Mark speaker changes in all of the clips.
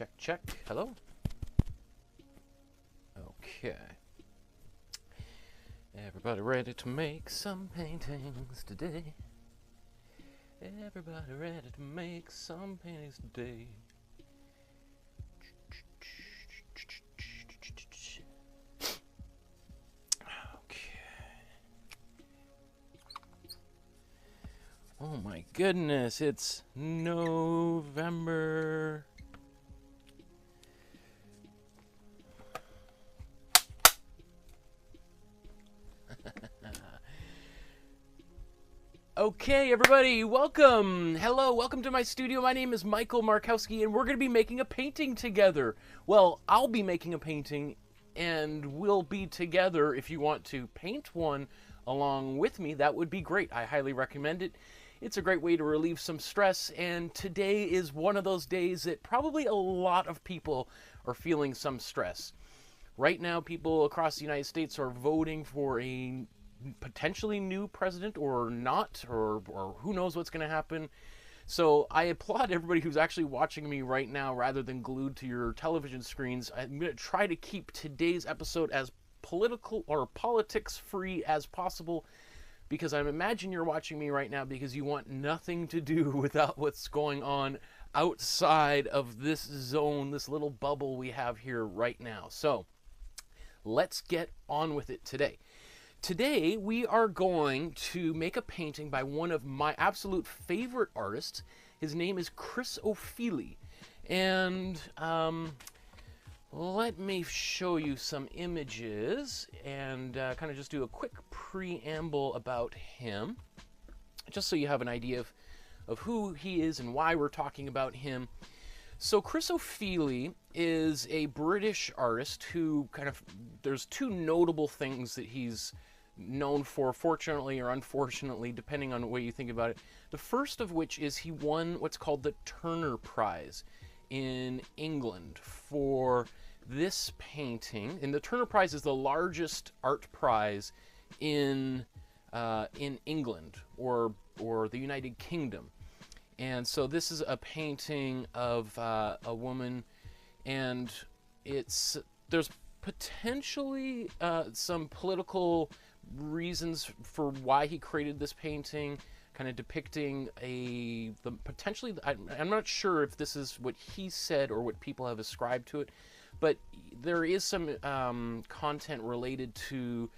Speaker 1: Check, check. Hello? Okay. Everybody ready to make some paintings today? Everybody ready to make some paintings today? Okay. Oh my goodness, it's November. Okay, everybody, welcome. Hello, welcome to my studio. My name is Michael Markowsky, and we're going to be making a painting together. Well, I'll be making a painting, and we'll be together. If you want to paint one along with me, that would be great. I highly recommend it. It's a great way to relieve some stress, and today is one of those days that probably a lot of people are feeling some stress. Right now, people across the United States are voting for a potentially new president or not, or who knows what's going to happen. So I applaud everybody who's actually watching me right now rather than glued to your television screens. I'm going to try to keep today's episode as political or politics free as possible, because I imagine you're watching me right now because you want nothing to do without what's going on outside of this zone, this little bubble we have here right now. So let's get on with it today. Today, we are going to make a painting by one of my absolute favorite artists. His name is Chris Ofili. And let me show you some images and kind of just do a quick preamble about him, just so you have an idea of who he is and why we're talking about him. So Chris Ofili is a British artist who there's two notable things that he's known for, fortunately or unfortunately, depending on the way you think about it. The first of which is he won what's called the Turner Prize in England for this painting. And the Turner Prize is the largest art prize in England or the United Kingdom. And so this is a painting of a woman, and there's potentially some political reasons for why he created this painting, kind of depicting I'm not sure if this is what he said or what people have ascribed to it, but there is some content related to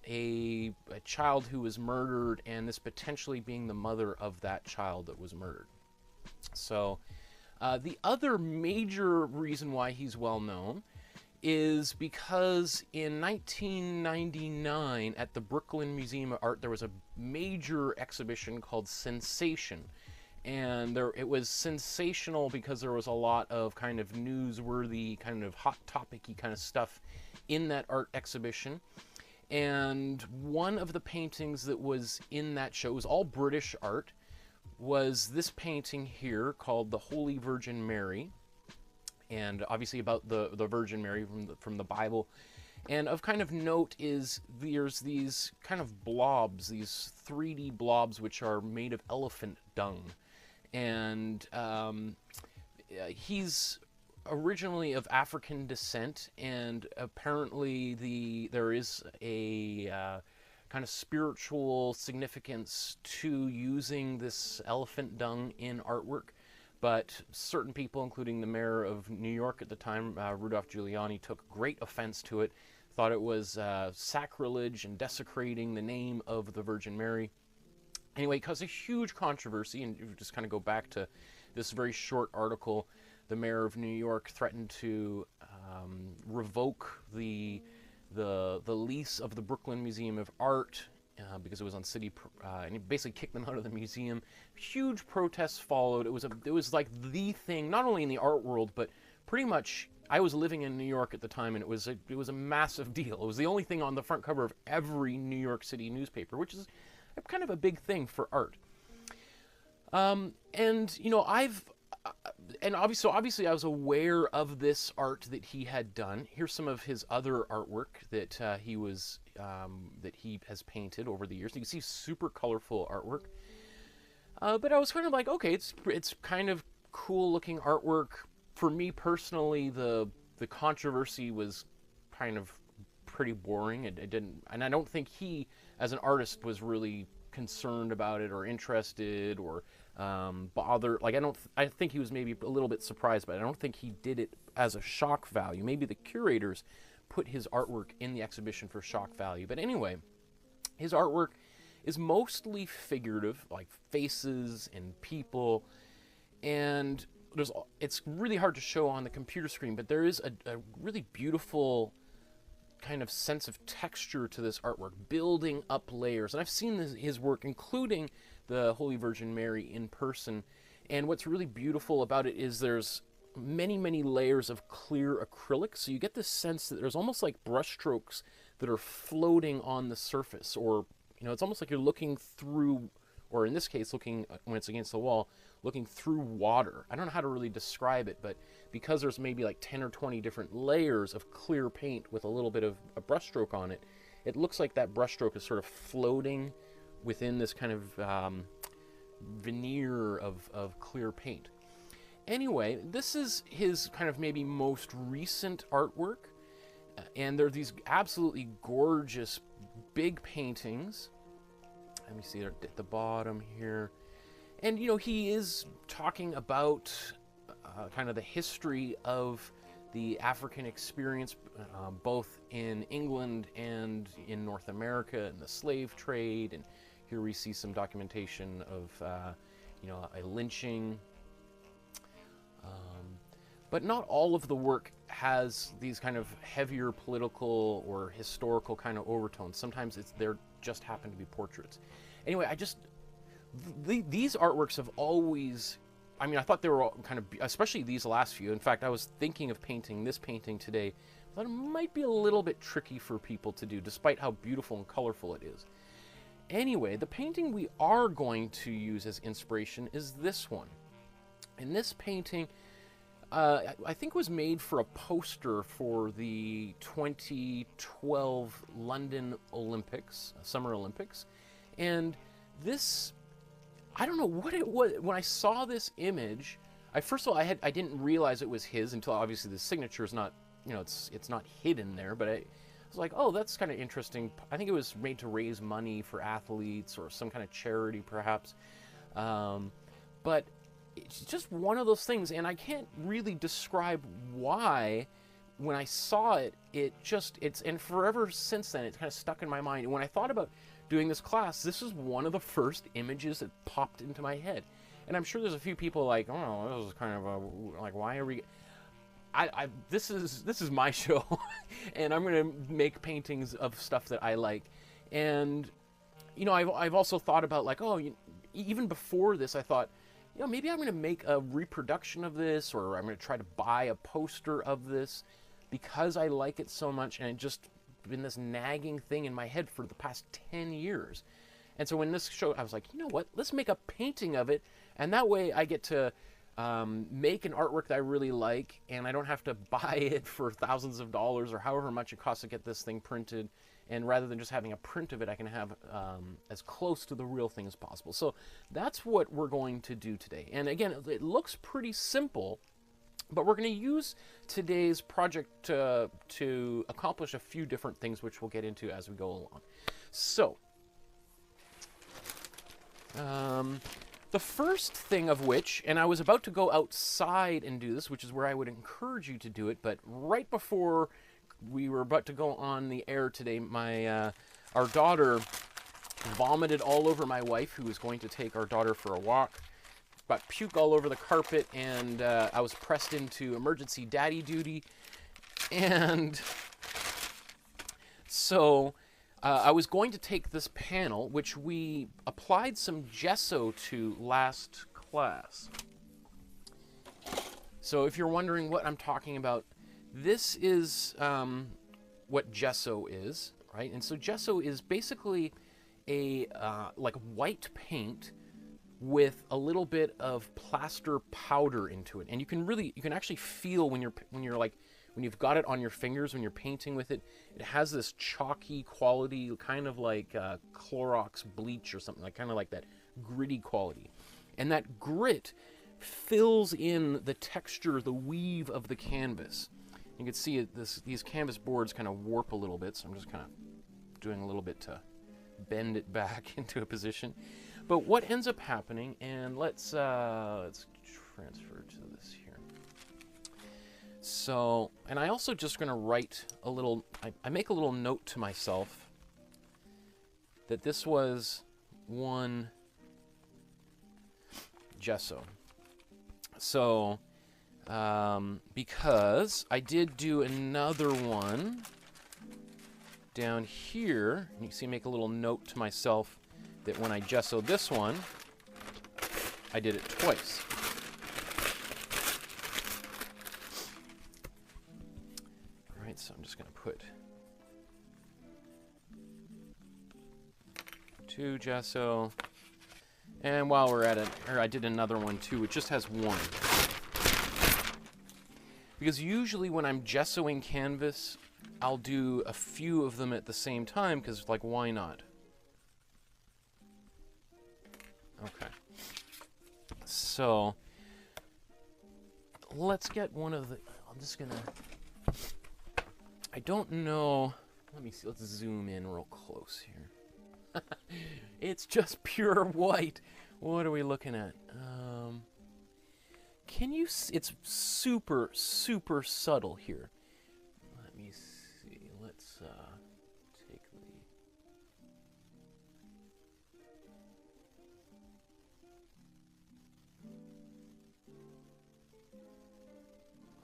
Speaker 1: a child who was murdered, and this potentially being the mother of that child that was murdered. So the other major reason why he's well known is because in 1999 at the Brooklyn Museum of Art there was a major exhibition called Sensation, and it was sensational because there was a lot of kind of newsworthy, kind of hot topic-y kind of stuff in that art exhibition. And one of the paintings that was in that show, it was all British art, was this painting here called the Holy Virgin Mary, and obviously about the Virgin Mary from the Bible. And of kind of note is there's these kind of blobs, these 3D blobs, which are made of elephant dung. And he's originally of African descent, and apparently there is a kind of spiritual significance to using this elephant dung in artwork. But certain people, including the mayor of New York at the time, Rudolph Giuliani, took great offense to it, thought it was sacrilege and desecrating the name of the Virgin Mary. Anyway, it caused a huge controversy, and you just kind of go back to this very short article. The mayor of New York threatened to revoke the lease of the Brooklyn Museum of Art because it was on city, and he basically kicked them out of the museum. Huge protests followed. It was like the thing, not only in the art world, but pretty much. I was living in New York at the time, and it was a massive deal. It was the only thing on the front cover of every New York City newspaper, which is kind of a big thing for art. And you know, obviously I was aware of this art that he had done. Here's some of his other artwork that he has painted over the years. You can see super colorful artwork. But I was kind of like, okay, it's kind of cool looking artwork. for me personally, the controversy was kind of pretty boring. It didn't, and I don't think he, as an artist, was really concerned about it or interested or bothered. Like, I think he was maybe a little bit surprised, but I don't think he did it as a shock value. Maybe the curators put his artwork in the exhibition for shock value. But anyway, his artwork is mostly figurative, like faces and people, and it's really hard to show on the computer screen, but there is a really beautiful kind of sense of texture to this artwork, building up layers. And I've seen his work, including the Holy Virgin Mary in person, and what's really beautiful about it is there's many layers of clear acrylic, so you get this sense that there's almost like brushstrokes that are floating on the surface, or it's almost like you're looking through, or in this case, looking when it's against the wall, looking through water. I don't know how to really describe it, but because there's maybe like 10 or 20 different layers of clear paint with a little bit of a brushstroke on it, it looks like that brushstroke is sort of floating within this kind of veneer of clear paint. Anyway, this is his kind of maybe most recent artwork, and there are these absolutely gorgeous big paintings. Let me see, they're at the bottom here. And, he is talking about kind of the history of the African experience, both in England and in North America, and the slave trade. And here we see some documentation of, a lynching. But not all of the work has these kind of heavier political or historical kind of overtones. Sometimes they're just happen to be portraits. Anyway, these artworks have always, I thought they were all kind of, especially these last few. In fact, I was thinking of painting this painting today. I thought it might be a little bit tricky for people to do, despite how beautiful and colorful it is. Anyway, the painting we are going to use as inspiration is this one. And this painting, I think, was made for a poster for the 2012 London Olympics, Summer Olympics. And this, I don't know what it was. When I saw this image, first of all, I didn't realize it was his until obviously the signature is not, it's not hidden there. But I was like, oh, that's kind of interesting. I think it was made to raise money for athletes or some kind of charity, perhaps. But it's just one of those things, and I can't really describe why. When I saw it, and forever since then, it's kind of stuck in my mind. And when I thought about doing this class, this is one of the first images that popped into my head. And I'm sure there's a few people like, oh, this is kind of like, why are we? This is my show, and I'm gonna make paintings of stuff that I like. And I've also thought about, like, even before this, I thought, maybe I'm going to make a reproduction of this, or I'm going to try to buy a poster of this because I like it so much, and it just been this nagging thing in my head for the past 10 years. And so when this show, I was like, you know what, let's make a painting of it, and that way I get to make an artwork that I really like, and I don't have to buy it for thousands of dollars or however much it costs to get this thing printed. And rather than just having a print of it, I can have as close to the real thing as possible. So that's what we're going to do today. And again, it looks pretty simple, but we're going to use today's project to accomplish a few different things, which we'll get into as we go along. So the first thing of which, and I was about to go outside and do this, which is where I would encourage you to do it, but right before we were about to go on the air today, our daughter vomited all over my wife, who was going to take our daughter for a walk, got puke all over the carpet, and I was pressed into emergency daddy duty. And so I was going to take this panel, which we applied some gesso to last class. So if you're wondering what I'm talking about, this is what gesso is, right? And so gesso is basically a like white paint with a little bit of plaster powder into it, and you can actually feel when you've got it on your fingers when you're painting with it. It has this chalky quality, kind of like Clorox bleach or something, like kind of like that gritty quality, and that grit fills in the texture, the weave of the canvas. You can see these canvas boards kind of warp a little bit, so I'm just kind of doing a little bit to bend it back into a position. But what ends up happening, and let's transfer to this here. So, and I also just going to write a little, I make a little note to myself that this was one gesso. So, because I did do another one down here, and you see, make a little note to myself that when I gessoed this one, I did it twice. All right, so I'm just going to put 2 gesso. And while we're at it, or I did another one too, it just has 1. Because usually when I'm gessoing canvas, I'll do a few of them at the same time, because, like, why not? Okay. So, let's get one of the... I'm just gonna... I don't know... Let me see. Let's zoom in real close here. It's just pure white. What are we looking at? Can you see? It's super, super subtle here. Let me see. Let's take the...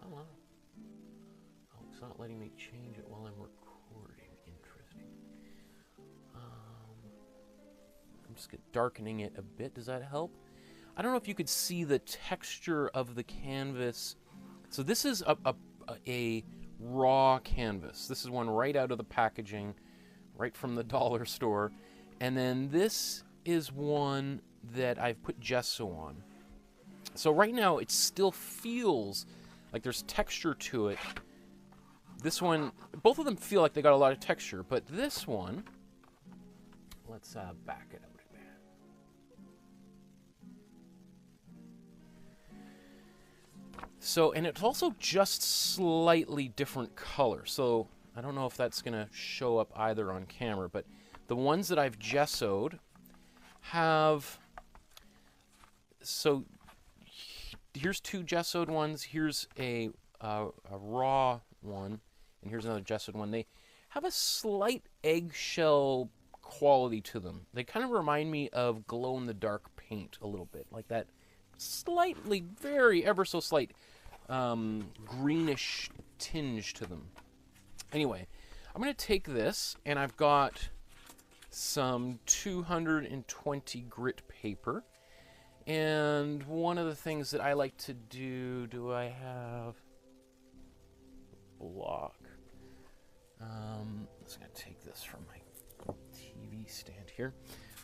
Speaker 1: Oh, it's not letting me change it while I'm recording. Interesting. I'm just darkening it a bit. Does that help? I don't know if you could see the texture of the canvas. So this is a raw canvas. This is one right out of the packaging, right from the dollar store. And then this is one that I've put gesso on. So right now it still feels like there's texture to it. This one, both of them feel like they got a lot of texture, but this one, let's back it up. So, and it's also just slightly different color. So, I don't know if that's going to show up either on camera, but the ones that I've gessoed have, so here's 2 gessoed ones, here's a raw one, and here's another gessoed one. They have a slight eggshell quality to them. They kind of remind me of glow-in-the-dark paint a little bit, like that slightly, very ever so slight greenish tinge to them. Anyway, I'm going to take this, and I've got some 220 grit paper, and one of the things that I like to do I have a block? I'm just going to take this from my TV stand here.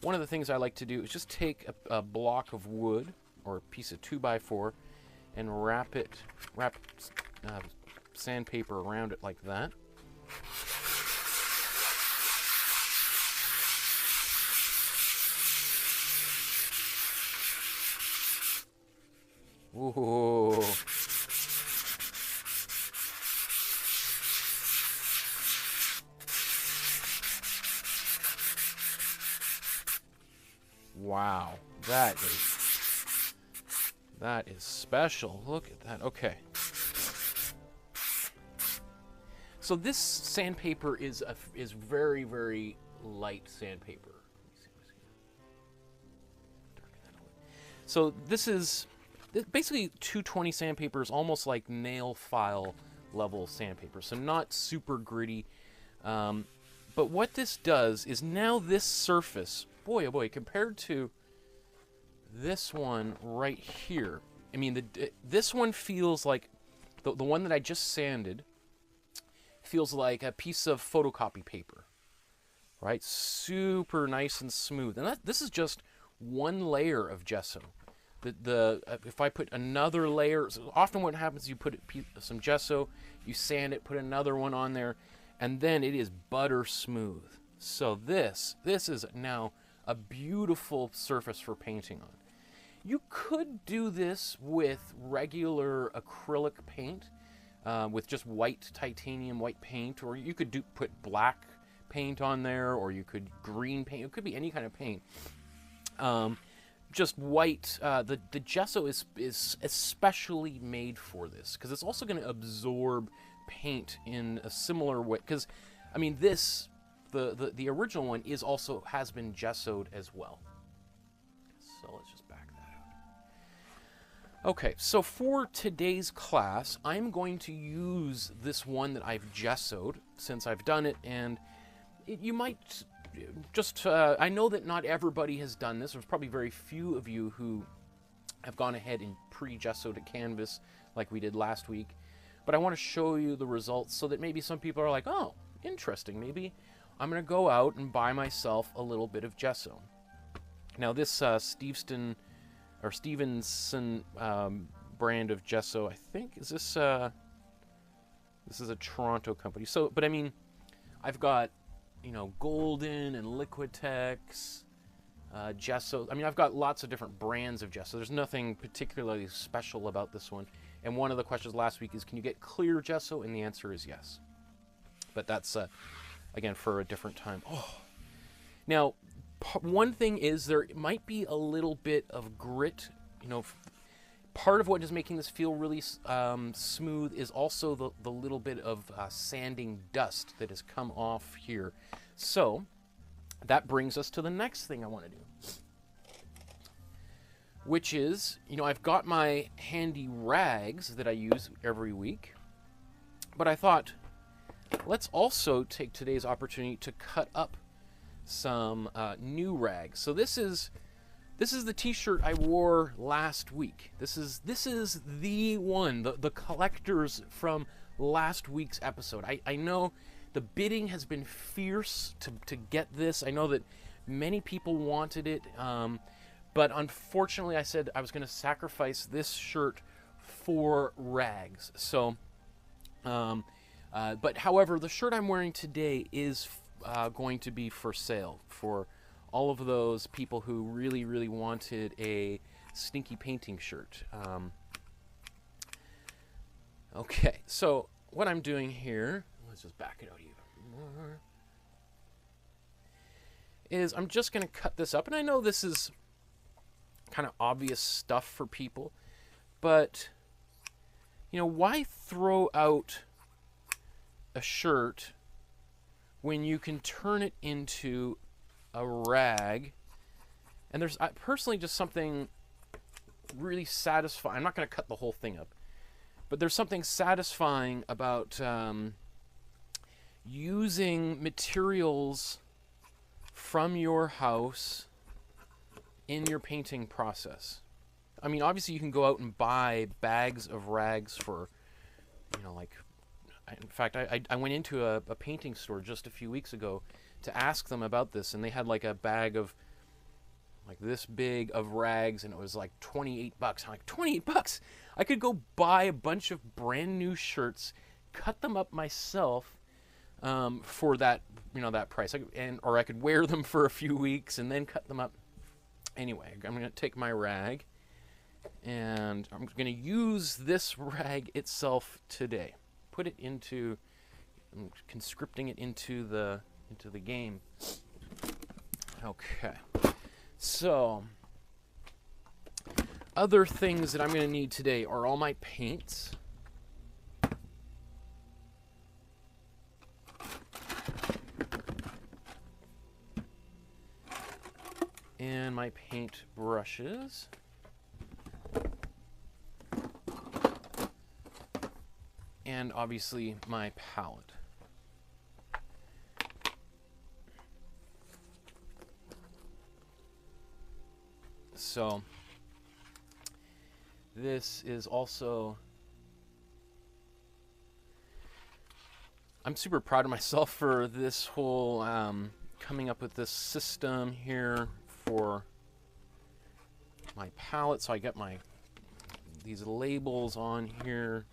Speaker 1: One of the things I like to do is just take a block of wood, or a piece of 2x4, and wrap sandpaper around it like that. Ooh. Wow, that is special. Look at that. Okay. So this sandpaper is very, very light sandpaper. So this is basically 220 sandpaper is almost like nail file level sandpaper. So not super gritty. But what this does is now this surface, boy oh boy, compared to this one right here, I mean, this one feels like, the one that I just sanded, feels like a piece of photocopy paper, right? Super nice and smooth. And this is just one layer of gesso. If I put another layer, so often what happens is you put some gesso, you sand it, put another one on there, and then it is butter smooth. So this is now a beautiful surface for painting on. You could do this with regular acrylic paint, with just white titanium white paint, or you could put black paint on there, or you could green paint. It could be any kind of paint. Just white. The gesso is especially made for this because it's also going to absorb paint in a similar way. Because I mean, the original one has been gessoed as well. So let's just back that out. Okay, so for today's class, I'm going to use this one that I've gessoed since I've done it, and you might just, I know that not everybody has done this. There's probably very few of you who have gone ahead and pre-gessoed a canvas like we did last week, but I want to show you the results so that maybe some people are like, oh, interesting, maybe I'm going to go out and buy myself a little bit of gesso. Now this Stevenson brand of gesso, I think, is this is a Toronto company. So, but I mean, I've got, you know, Golden and Liquitex, gesso. I mean, I've got lots of different brands of gesso. There's nothing particularly special about this one. And one of the questions last week is, can you get clear gesso? And the answer is yes. But that's, again, for a different time. Oh. Now, one thing is there might be a little bit of grit. You know, part of what is making this feel really smooth is also the little bit of sanding dust that has come off here. So that brings us to the next thing I want to do, which is, you know, I've got my handy rags that I use every week, but I thought, let's also take today's opportunity to cut up some new rags. So this is the t-shirt I wore last week. This is the one, the collectors from last week's episode. I know the bidding has been fierce to get this. I know that many people wanted it, but unfortunately I said I was going to sacrifice this shirt for rags. So, but however, the shirt I'm wearing today is going to be for sale for all of those people who really, really wanted a stinky painting shirt. Okay, so what I'm doing here, let's just back it out even more, is I'm just going to cut this up. And I know this is kind of obvious stuff for people, but, you know, why throw out a shirt when you can turn it into a rag? And there's personally just something really satisfying. I'm not going to cut the whole thing up, but there's something satisfying about using materials from your house in your painting process. I mean, obviously you can go out and buy bags of rags for, you know, like, in fact, I went into a painting store just a few weeks ago to ask them about this, and they had like a bag of like this big of rags, and it was like $28. I'm like, $28? I could go buy a bunch of brand new shirts, cut them up myself for that, you know, that price, or I could wear them for a few weeks and then cut them up. Anyway, I'm going to take my rag, and I'm going to use this rag itself today. Put it into, I'm conscripting it into the game. Okay. So, other things that I'm going to need today are all my paints. And my paint brushes. And obviously my palette. So this is also, I'm super proud of myself for this whole coming up with this system here for my palette. So I got these labels on here,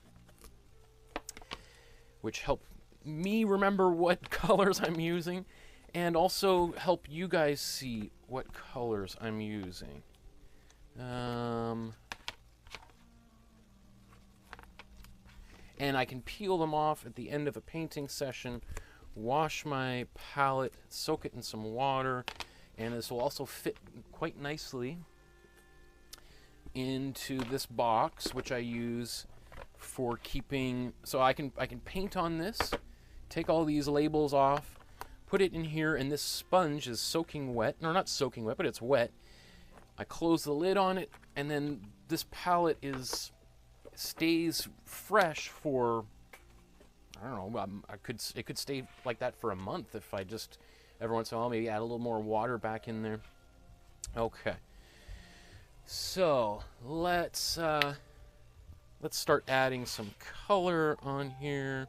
Speaker 1: which help me remember what colors I'm using, and also help you guys see what colors I'm using. And I can peel them off at the end of a painting session, wash my palette, soak it in some water, and this will also fit quite nicely into this box, which I use for keeping. So I can paint on this, take all these labels off, put it in here, and this sponge is soaking wet. No, not soaking wet, but it's wet. I close the lid on it, and then this palette stays fresh for, I don't know, it could stay like that for a month if I just every once in a while maybe add a little more water back in there. Okay, so let's start adding some color on here.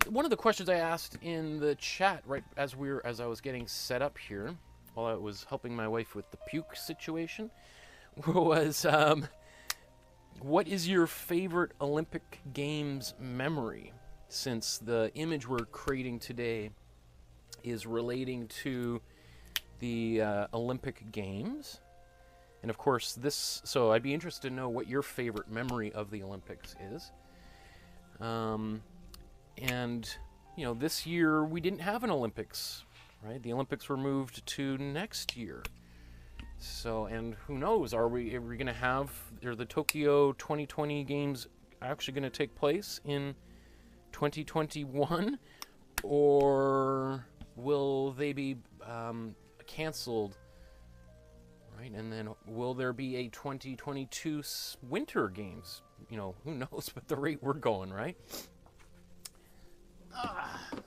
Speaker 1: One of the questions I asked in the chat right as I was getting set up here, while I was helping my wife with the puke situation, was what is your favorite Olympic Games memory? Since the image we're creating today is relating to the Olympic Games, and of course so I'd be interested to know what your favorite memory of the Olympics is. And, you know, this year we didn't have an Olympics, right? The Olympics were moved to next year. So, and who knows, are we going to have, are the Tokyo 2020 games actually going to take place in 2021? Or will they be canceled, right? And then will there be a 2022 Winter Games? You know, who knows, but the rate we're going, right?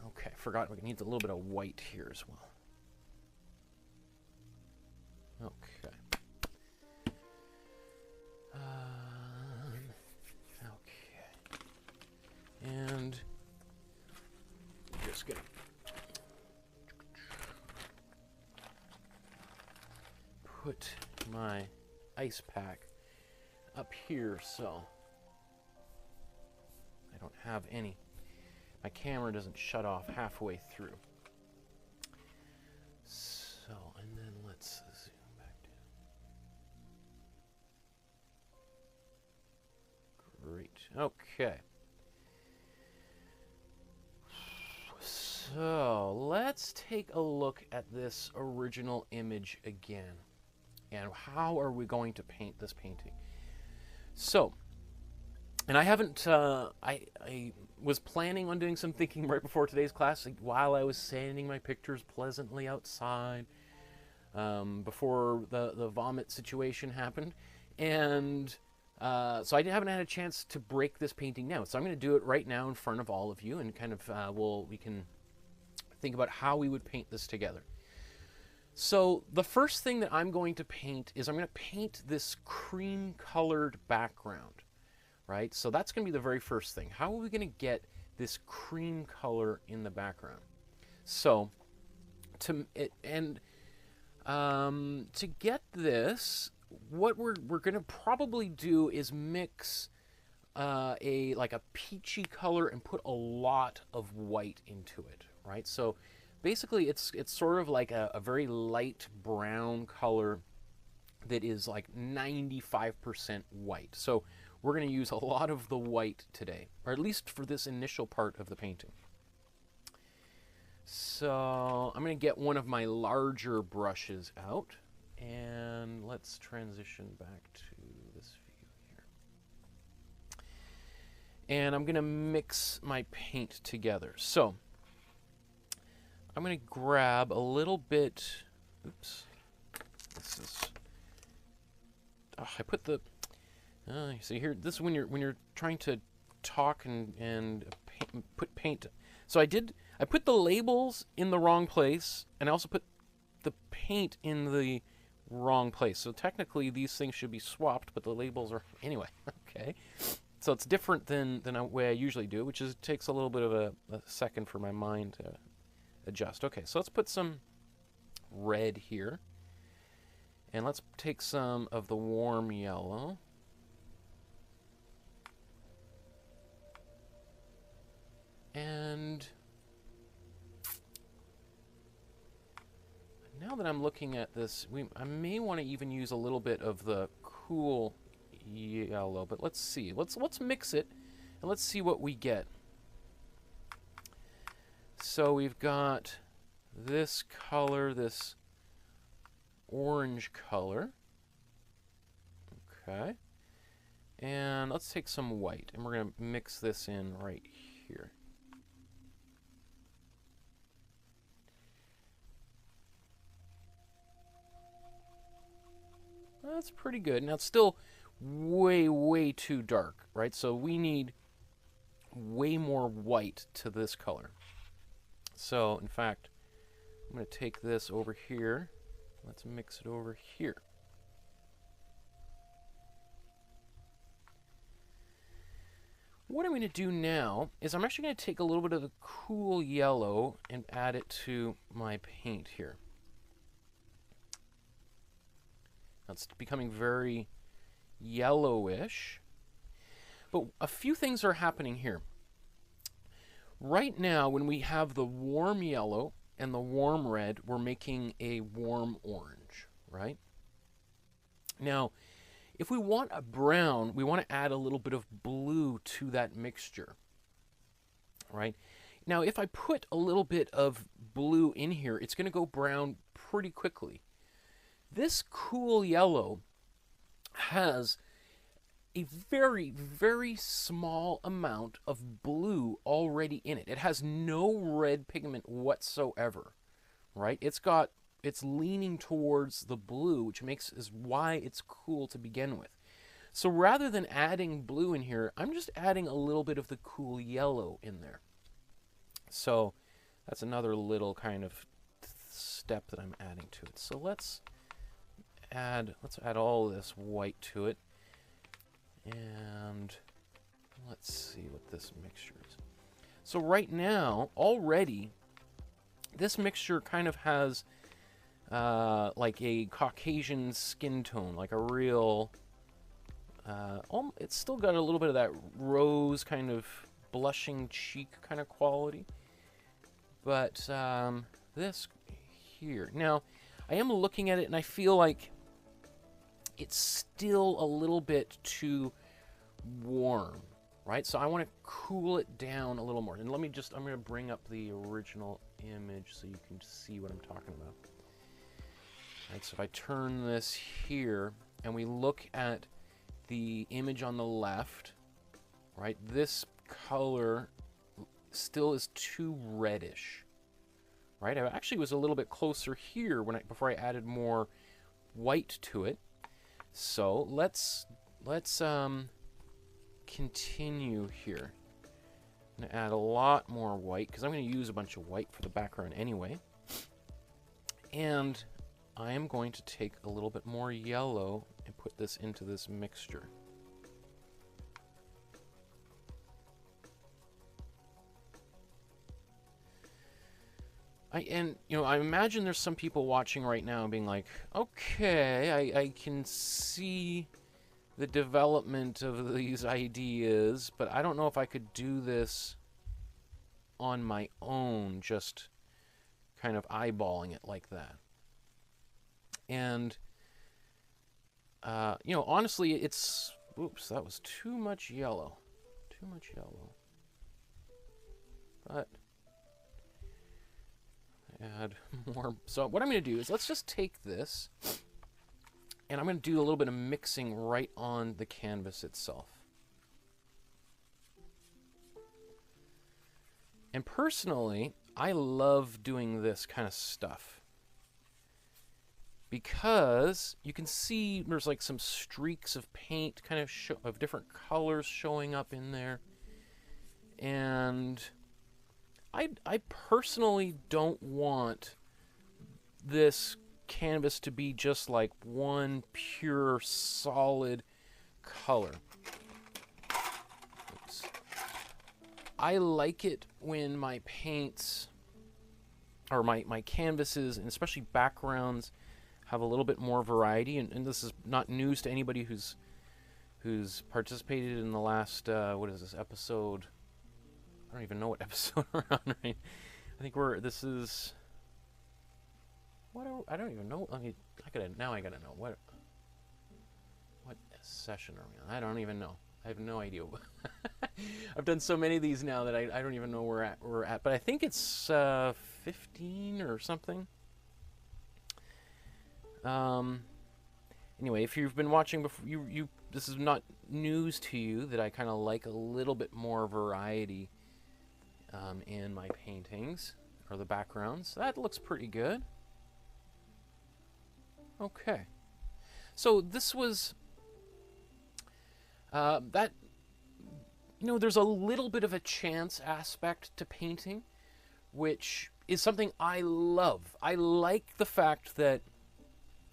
Speaker 1: Okay, forgot we need a little bit of white here as well. Okay. Okay. And just gonna put my ice pack up here so I don't have any. My camera doesn't shut off halfway through. So, and then let's zoom back down. Great. Okay. So, let's take a look at this original image again. And how are we going to paint this painting? So, and I haven't, I was planning on doing some thinking right before today's class, like while I was sanding my pictures pleasantly outside, before the vomit situation happened. And so I haven't had a chance to break this painting down. So I'm going to do it right now in front of all of you, and kind of, we can think about how we would paint this together. So the first thing that I'm going to paint is I'm going to paint this cream-colored background. Right? So that's going to be the very first thing. How are we going to get this cream color in the background? So, to get this, what we're going to probably do is mix like a peachy color and put a lot of white into it, right? So basically it's sort of like a very light brown color that is like 95% white. So we're going to use a lot of the white today, or at least for this initial part of the painting. So I'm going to get one of my larger brushes out, and let's transition back to this view here. And I'm going to mix my paint together. So I'm going to grab a little bit, oops, this is, oh, I put the, see here, this is when you're trying to talk and put paint. So I put the labels in the wrong place, and I also put the paint in the wrong place. So technically these things should be swapped, but the labels are, anyway, okay. So it's different than the way I usually do, which is, it takes a little bit of a second for my mind to adjust. Okay, so let's put some red here. And let's take some of the warm yellow. that I'm looking at this, I may want to even use a little bit of the cool yellow, but let's see. Let's mix it, and let's see what we get. So we've got this color, this orange color. Okay. And let's take some white, and we're going to mix this in right here. That's pretty good. Now, it's still way, way too dark, right? So we need way more white to this color. So, in fact, I'm going to take this over here. Let's mix it over here. What I'm going to do now is I'm actually going to take a little bit of the cool yellow and add it to my paint here. Now it's becoming very yellowish. But a few things are happening here. Right now, when we have the warm yellow and the warm red, we're making a warm orange, right? Now, if we want a brown, we want to add a little bit of blue to that mixture, right? Now, if I put a little bit of blue in here, it's going to go brown pretty quickly. This cool yellow has a very, very small amount of blue already in it. It has no red pigment whatsoever, right? It's leaning towards the blue, which is why it's cool to begin with. So rather than adding blue in here, I'm just adding a little bit of the cool yellow in there. So that's another little kind of step that I'm adding to it. So let's add all this white to it. And let's see what this mixture is. So right now, already, this mixture kind of has like a Caucasian skin tone, like a real, it's still got a little bit of that rose kind of blushing cheek kind of quality. But this here, now I am looking at it and I feel like it's still a little bit too warm, right? So I want to cool it down a little more. And I'm going to bring up the original image so you can see what I'm talking about. Right, so if I turn this here and we look at the image on the left, right, this color still is too reddish, right? I actually was a little bit closer here before I added more white to it. So let's continue here. I'm going to add a lot more white because I'm going to use a bunch of white for the background anyway. And I am going to take a little bit more yellow and put this into this mixture. I imagine there's some people watching right now being like, okay, I can see the development of these ideas, but I don't know if I could do this on my own, just kind of eyeballing it like that. And, honestly, it's, oops, that was too much yellow. Too much yellow. But add more. So what I'm going to do is let's just take this and I'm going to do a little bit of mixing right on the canvas itself. And personally, I love doing this kind of stuff because you can see there's like some streaks of paint kind of of different colors showing up in there. And I personally don't want this canvas to be just like one pure solid color. Oops. I like it when my paints or my canvases and especially backgrounds have a little bit more variety, and this is not news to anybody who's participated in the last what is this episode? I don't even know what episode we're on, right? I think this is I don't even know. Now I gotta know what session are we on? I don't even know. I have no idea. I've done so many of these now that I don't even know where we're at. But I think it's 15 or something. Anyway, if you've been watching before, this is not news to you that I kind of like a little bit more variety in my paintings or the backgrounds. That looks pretty good. Okay, so this was that. You know, there's a little bit of a chance aspect to painting, which is something I love. I like the fact that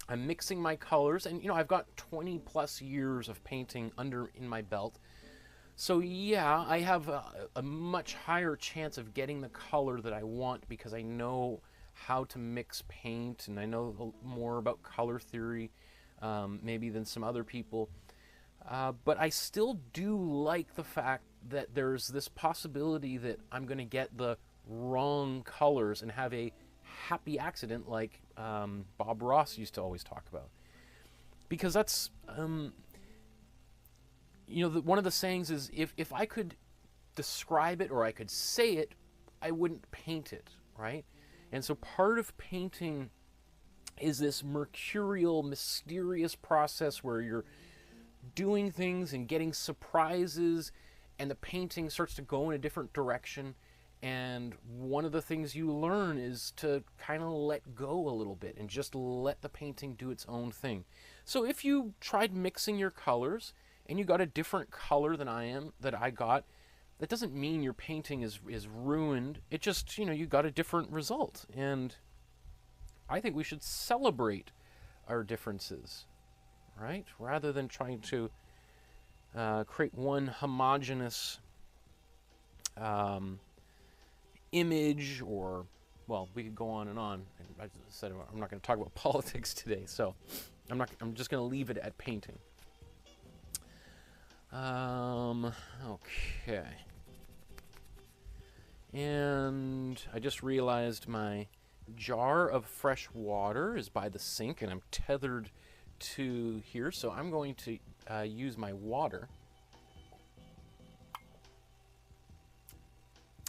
Speaker 1: I'm mixing my colors, and you know, I've got 20 plus years of painting in my belt. So yeah, I have a much higher chance of getting the color that I want because I know how to mix paint, and I know more about color theory maybe than some other people. But I still do like the fact that there's this possibility that I'm going to get the wrong colors and have a happy accident like Bob Ross used to always talk about. Because that's, you know, one of the sayings is if I could describe it or I could say it, I wouldn't paint it, right? And so part of painting is this mercurial, mysterious process where you're doing things and getting surprises, and the painting starts to go in a different direction. And one of the things you learn is to kind of let go a little bit and just let the painting do its own thing. So if you tried mixing your colors and you got a different color than I got, that doesn't mean your painting is ruined. It just, you know, you got a different result. And I think we should celebrate our differences, right? Rather than trying to create one homogeneous image, or, well, we could go on and on. And I said I'm not going to talk about politics today, so I'm just going to leave it at painting. Okay. And I just realized my jar of fresh water is by the sink, and I'm tethered to here, so I'm going to use my water,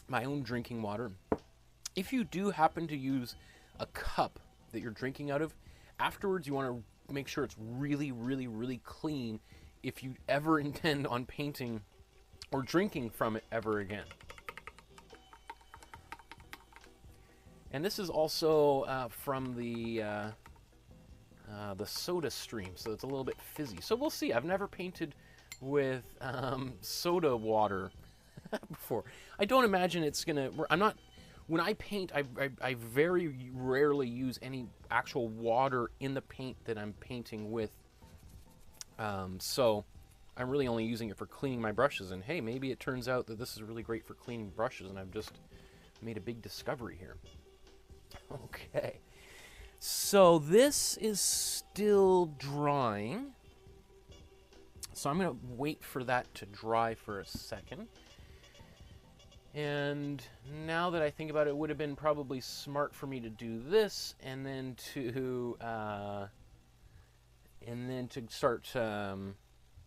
Speaker 1: my own drinking water. If you do happen to use a cup that you're drinking out of, afterwards you want to make sure it's really, really, really clean if you ever intend on painting or drinking from it ever again. And this is also from the soda stream, so it's a little bit fizzy. So we'll see. I've never painted with soda water before. I don't imagine it's gonna. When I paint, I very rarely use any actual water in the paint that I'm painting with. So I'm really only using it for cleaning my brushes. And hey, maybe it turns out that this is really great for cleaning brushes, and I've just made a big discovery here. Okay. So this is still drying. So I'm going to wait for that to dry for a second. And now that I think about it, it would have been probably smart for me to do this and then to start,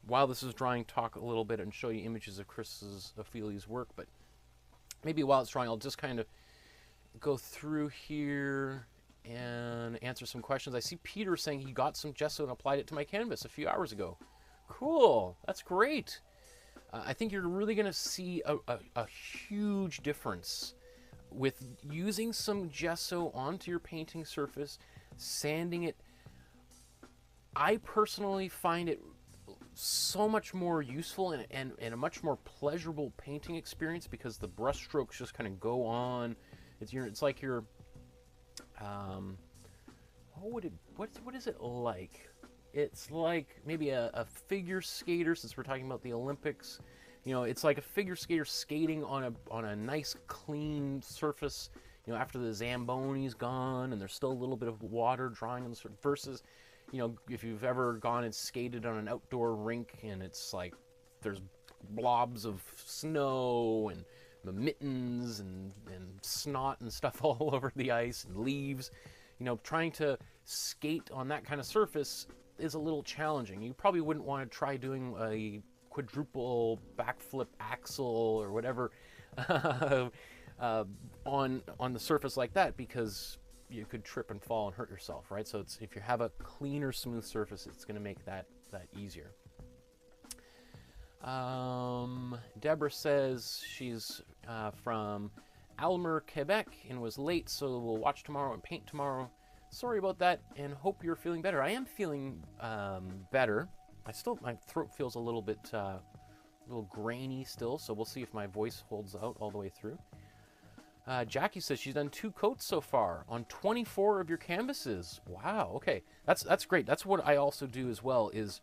Speaker 1: while this is drying, talk a little bit and show you images of Ofili's work. But maybe while it's drying, I'll just kind of go through here and answer some questions. I see Peter saying he got some gesso and applied it to my canvas a few hours ago. Cool. That's great. I think you're really going to see a huge difference with using some gesso onto your painting surface, sanding it. I personally find it so much more useful and a much more pleasurable painting experience because the brush strokes just kind of go on. It's like you're what is it like? It's like maybe a figure skater, since we're talking about the Olympics. You know, it's like a figure skater skating on a nice clean surface, you know, after the Zamboni's gone and there's still a little bit of water drying on the surface, versus, you know, if you've ever gone and skated on an outdoor rink and it's like there's blobs of snow and the mittens and snot and stuff all over the ice and leaves. you know, trying to skate on that kind of surface is a little challenging. You probably wouldn't want to try doing a quadruple backflip axle or whatever on the surface like that, because you could trip and fall and hurt yourself, right? So if you have a cleaner, smooth surface, it's going to make that easier. Deborah says she's from Almer, Quebec, and was late, so we'll watch tomorrow and paint tomorrow. Sorry about that, and hope you're feeling better. I am feeling better. My throat feels a little bit, a little grainy still, so we'll see if my voice holds out all the way through. Jackie says she's done 2 coats so far on 24 of your canvases. Wow, okay, that's great. That's what I also do as well. Is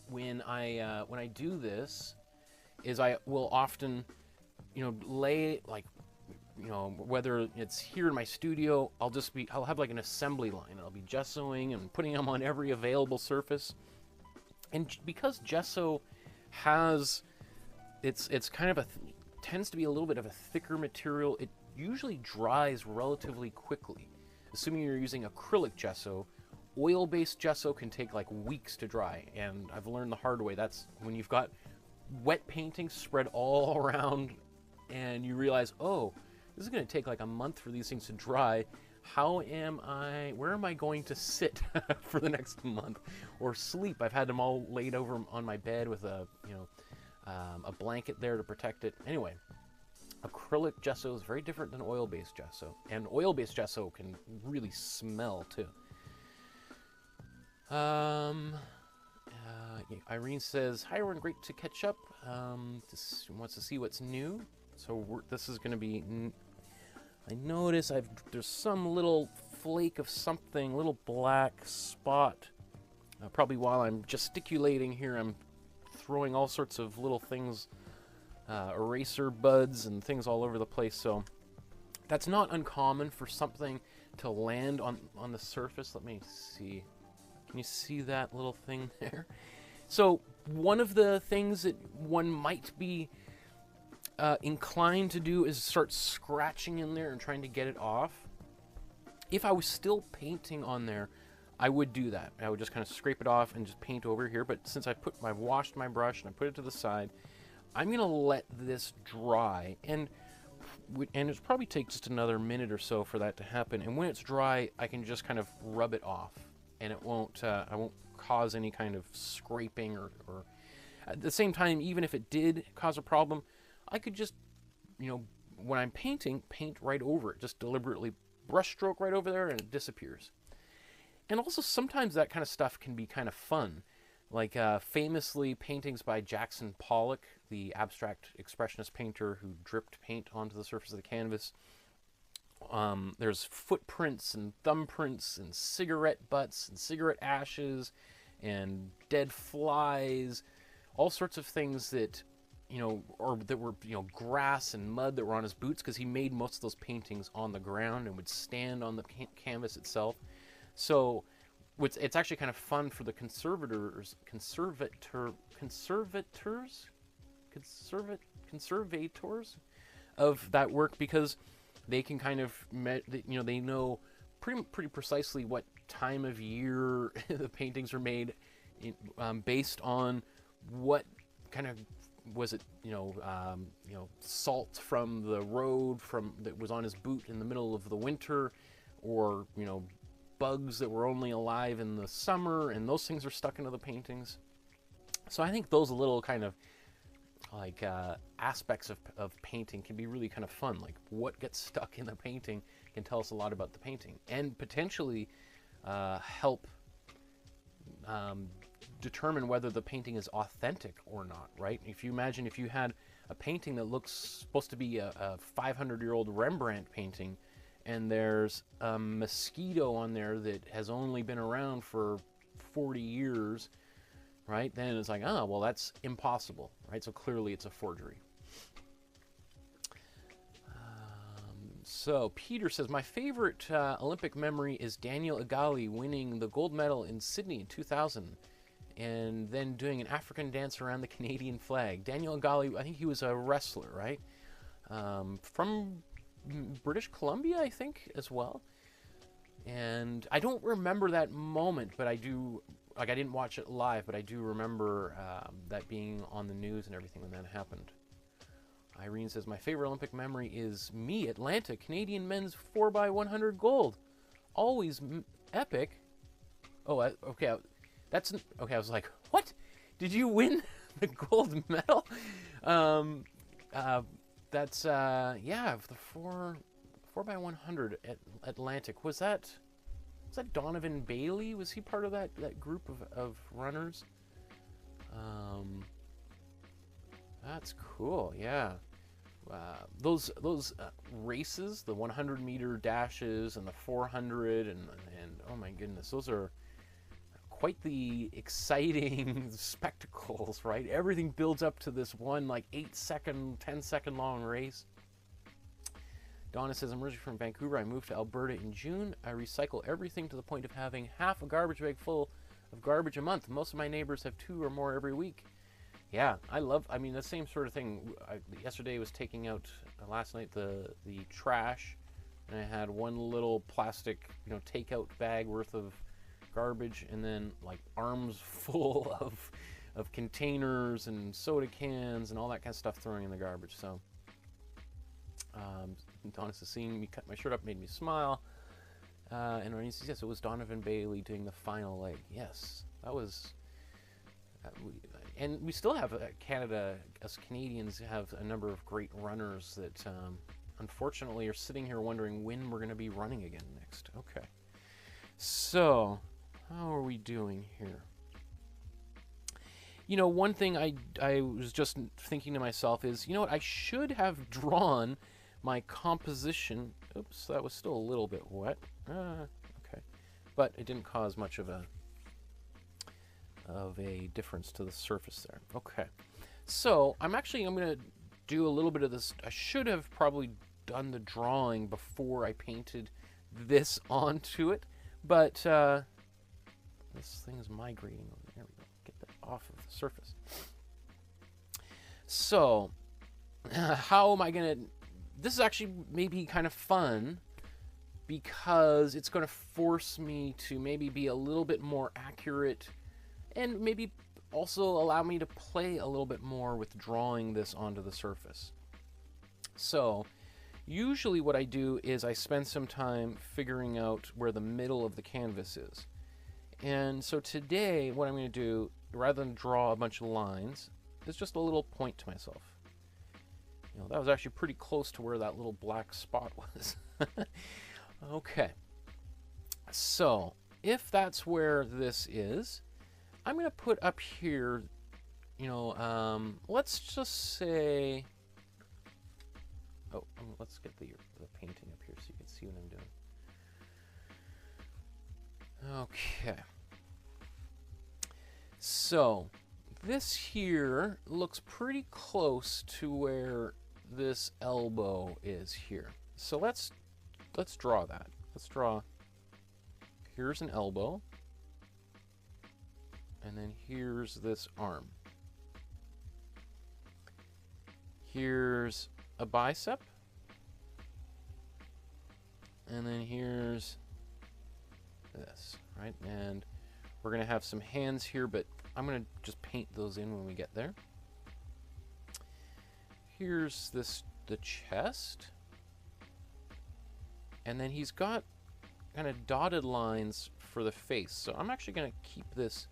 Speaker 1: when I do this, is I will often, you know, lay, like, you know, whether it's here in my studio, I'll have like an assembly line. I'll be gessoing and putting them on every available surface. And because gesso has, it's kind of tends to be a little bit of a thicker material, it usually dries relatively quickly. Assuming you're using acrylic gesso, oil-based gesso can take like weeks to dry, and I've learned the hard way. That's when you've got wet painting spread all around and you realize, oh, this is going to take like a month for these things to dry. Where am I going to sit for the next month or sleep? I've had them all laid over on my bed with a blanket there to protect it. Anyway, acrylic gesso is very different than oil-based gesso, and oil-based gesso can really smell too. Irene says, hi everyone, great to catch up. Wants to see what's new. So this is going to be, I notice there's some little flake of something, little black spot. Probably while I'm gesticulating here, I'm throwing all sorts of little things, eraser buds and things all over the place. So that's not uncommon for something to land on the surface. Let me see. Can you see that little thing there? So one of the things that one might be inclined to do is start scratching in there and trying to get it off. If I was still painting on there, I would do that. I would just kind of scrape it off and just paint over here. But since I've washed my brush and I put it to the side, I'm gonna let this dry, and it's probably take just another minute or so for that to happen. And when it's dry, I can just kind of rub it off, and it won't. I won't cause any kind of scraping or at the same time. Even if it did cause a problem, I could just, you know, when I'm painting, paint right over it. Just deliberately brush stroke right over there, and it disappears. And also sometimes that kind of stuff can be kind of fun. Like famously, paintings by Jackson Pollock, the abstract expressionist painter who dripped paint onto the surface of the canvas. There's footprints and thumbprints and cigarette butts and cigarette ashes and dead flies, all sorts of things that, you know, or that were, you know, grass and mud that were on his boots, because he made most of those paintings on the ground and would stand on the canvas itself. So it's actually kind of fun for the conservators of that work, because they can kind of, you know, they know pretty precisely what time of year the paintings are made, based on what kind of, was it, salt from the road that was on his boot in the middle of the winter, or, you know, bugs that were only alive in the summer, and those things are stuck into the paintings. So I think those little kind of like aspects of painting can be really kind of fun. Like what gets stuck in the painting can tell us a lot about the painting, and potentially help determine whether the painting is authentic or not, right? If you imagine if you had a painting that looks supposed to be a 500-year-old Rembrandt painting, and there's a mosquito on there that has only been around for 40 years, right? Then it's like, oh, well, that's impossible, right? So clearly it's a forgery. So Peter says, my favorite Olympic memory is Daniel Igali winning the gold medal in Sydney in 2000, and then doing an African dance around the Canadian flag. Daniel Igali, I think he was a wrestler, right? From British Columbia, I think, as well. And I don't remember that moment, but I do, like, I didn't watch it live, but I do remember that being on the news and everything when that happened. Irene says, my favorite Olympic memory is me, Atlanta, Canadian men's 4x100 gold. Always epic. Oh, okay. Okay, I was like, what? Did you win the gold medal? That's, yeah, the 4x100 at Atlantic. Was that Donovan Bailey? Was he part of that group of runners? That's cool, yeah. Those races, the 100-meter dashes and the 400 and oh my goodness, those are quite the exciting spectacles, right? Everything builds up to this one like 8-second, 10-second long race. Donna says, I'm originally from Vancouver. I moved to Alberta in June. I recycle everything to the point of having half a garbage bag full of garbage a month. Most of my neighbors have 2 or more every week. Yeah, I mean, the same sort of thing. Yesterday I was taking out, last night, the trash, and I had one little plastic, takeout bag worth of garbage, and then like arms full of containers and soda cans and all that kind of stuff throwing in the garbage. So Donna says, seeing me cut my shirt up made me smile. And Renee says, yes, it was Donovan Bailey doing the final leg. Yes, that was... and we still have Canada, us Canadians have a number of great runners that unfortunately are sitting here wondering when we're going to be running again next. Okay. So, how are we doing here? One thing I was just thinking to myself is, what, I should have drawn my composition. Oops, that was still a little bit wet. Okay. But it didn't cause much of a difference to the surface there. Okay. So, I'm going to do a little bit of this. I should have probably done the drawing before I painted this onto it, but this thing is migrating over there. We go. Get that off of the surface. So, how am I going to... This is actually maybe kind of fun because it's going to force me to maybe be a little bit more accurate and maybe also allow me to play a little bit more with drawing this onto the surface. So, usually what I do is I spend some time figuring out where the middle of the canvas is. And so today, what I'm going to do, rather than draw a bunch of lines, is just a little point to myself. That was actually pretty close to where that little black spot was. Okay. So, if that's where this is, I'm going to put up here, let's just say... Oh, let's get the painting up here so you can see what I'm doing. Okay. So, this here looks pretty close to where this elbow is here. So let's draw that. Let's draw, here's an elbow, and then here's this arm. Here's a bicep, and then here's this, right? And we're going to have some hands here, but I'm going to just paint those in when we get there. Here's the chest. And then he's got kind of dotted lines for the face. So I'm actually going to keep this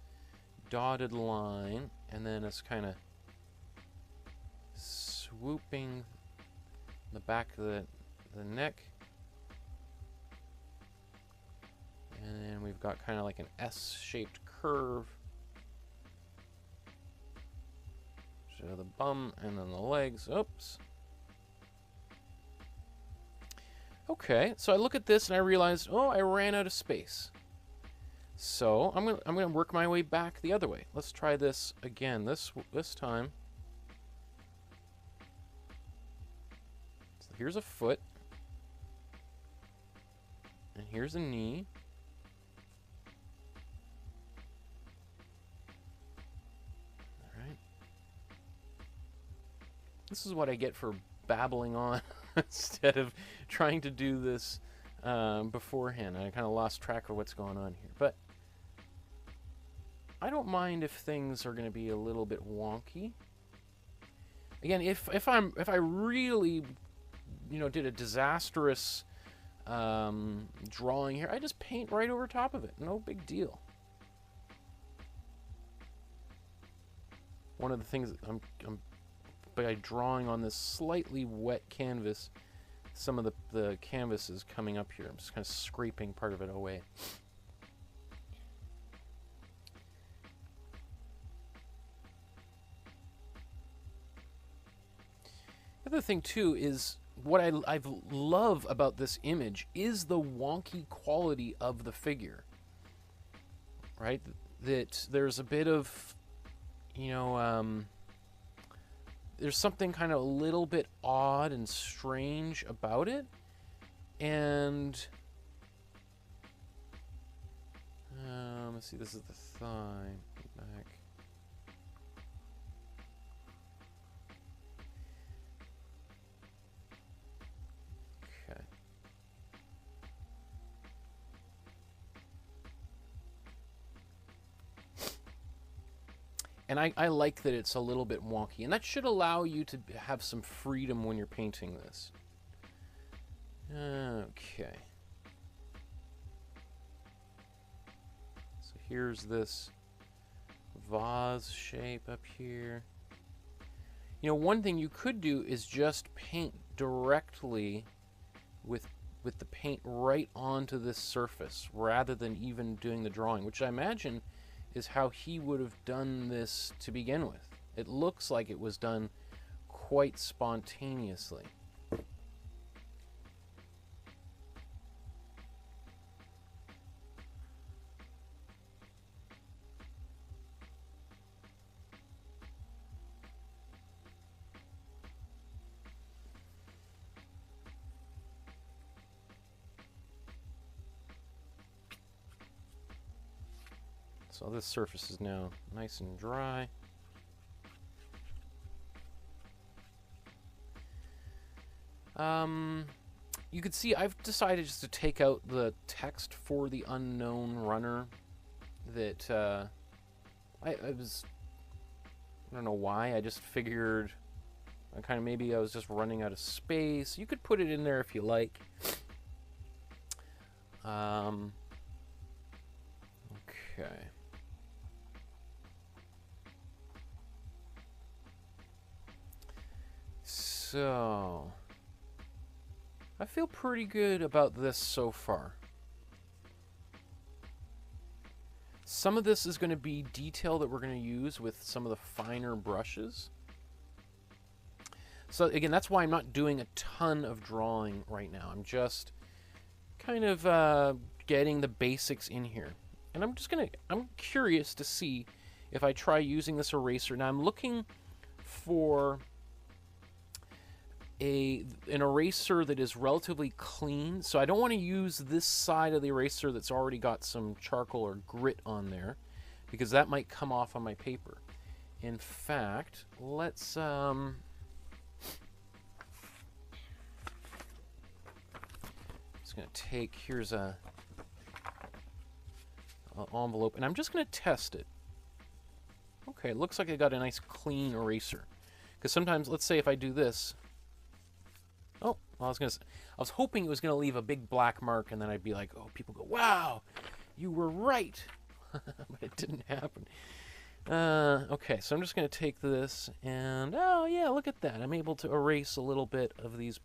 Speaker 1: dotted line, and then it's kind of swooping the back of the neck. And then we've got kind of like an S-shaped curve. So the bum and then the legs. Oops. Okay, so I look at this and I realize, oh, I ran out of space. So I'm gonna work my way back the other way. Let's try this again. This time. So here's a foot, and here's a knee. This is what I get for babbling on instead of trying to do this beforehand. I kind of lost track of what's going on here. But I don't mind if things are going to be a little bit wonky. Again, if I really, you know, did a disastrous drawing here, I just paint right over top of it. No big deal. One of the things I'm by drawing on this slightly wet canvas, some of the canvas is coming up here. I'm just kind of scraping part of it away. The other thing too is what I love about this image is the wonky quality of the figure, right? That there's a bit of, you know, there's something kind of a little bit odd and strange about it, and let's see, this is the thigh. Back. Okay. And I like that it's a little bit wonky, and that should allow you to have some freedom when you're painting this. Okay. So here's this vase shape up here. You know, one thing you could do is just paint directly with the paint right onto this surface, rather than even doing the drawing, which I imagine is how he would have done this to begin with. It looks like it was done quite spontaneously. So this surface is now nice and dry. You can see I've decided just to take out the text for the unknown runner that I don't know why, I just figured maybe I was just running out of space. You could put it in there if you like. Okay. So, I feel pretty good about this so far. Some of this is going to be detail that we're going to use with some of the finer brushes. So again, that's why I'm not doing a ton of drawing right now. I'm just kind of getting the basics in here. And I'm curious to see if I try using this eraser. Now I'm looking for an eraser that is relatively clean, so I don't want to use this side of the eraser that's already got some charcoal or grit on there, because that might come off on my paper. In fact, let's just gonna take, here's a envelope, and I'm just gonna test it. Okay, it looks like I got a nice clean eraser, because sometimes, let's say if I do this, oh, well, I was hoping it was gonna leave a big black mark, and then I'd be like, oh, people go, wow, you were right. But it didn't happen. Okay, so I'm just gonna take this, and oh yeah, look at that. I'm able to erase a little bit of these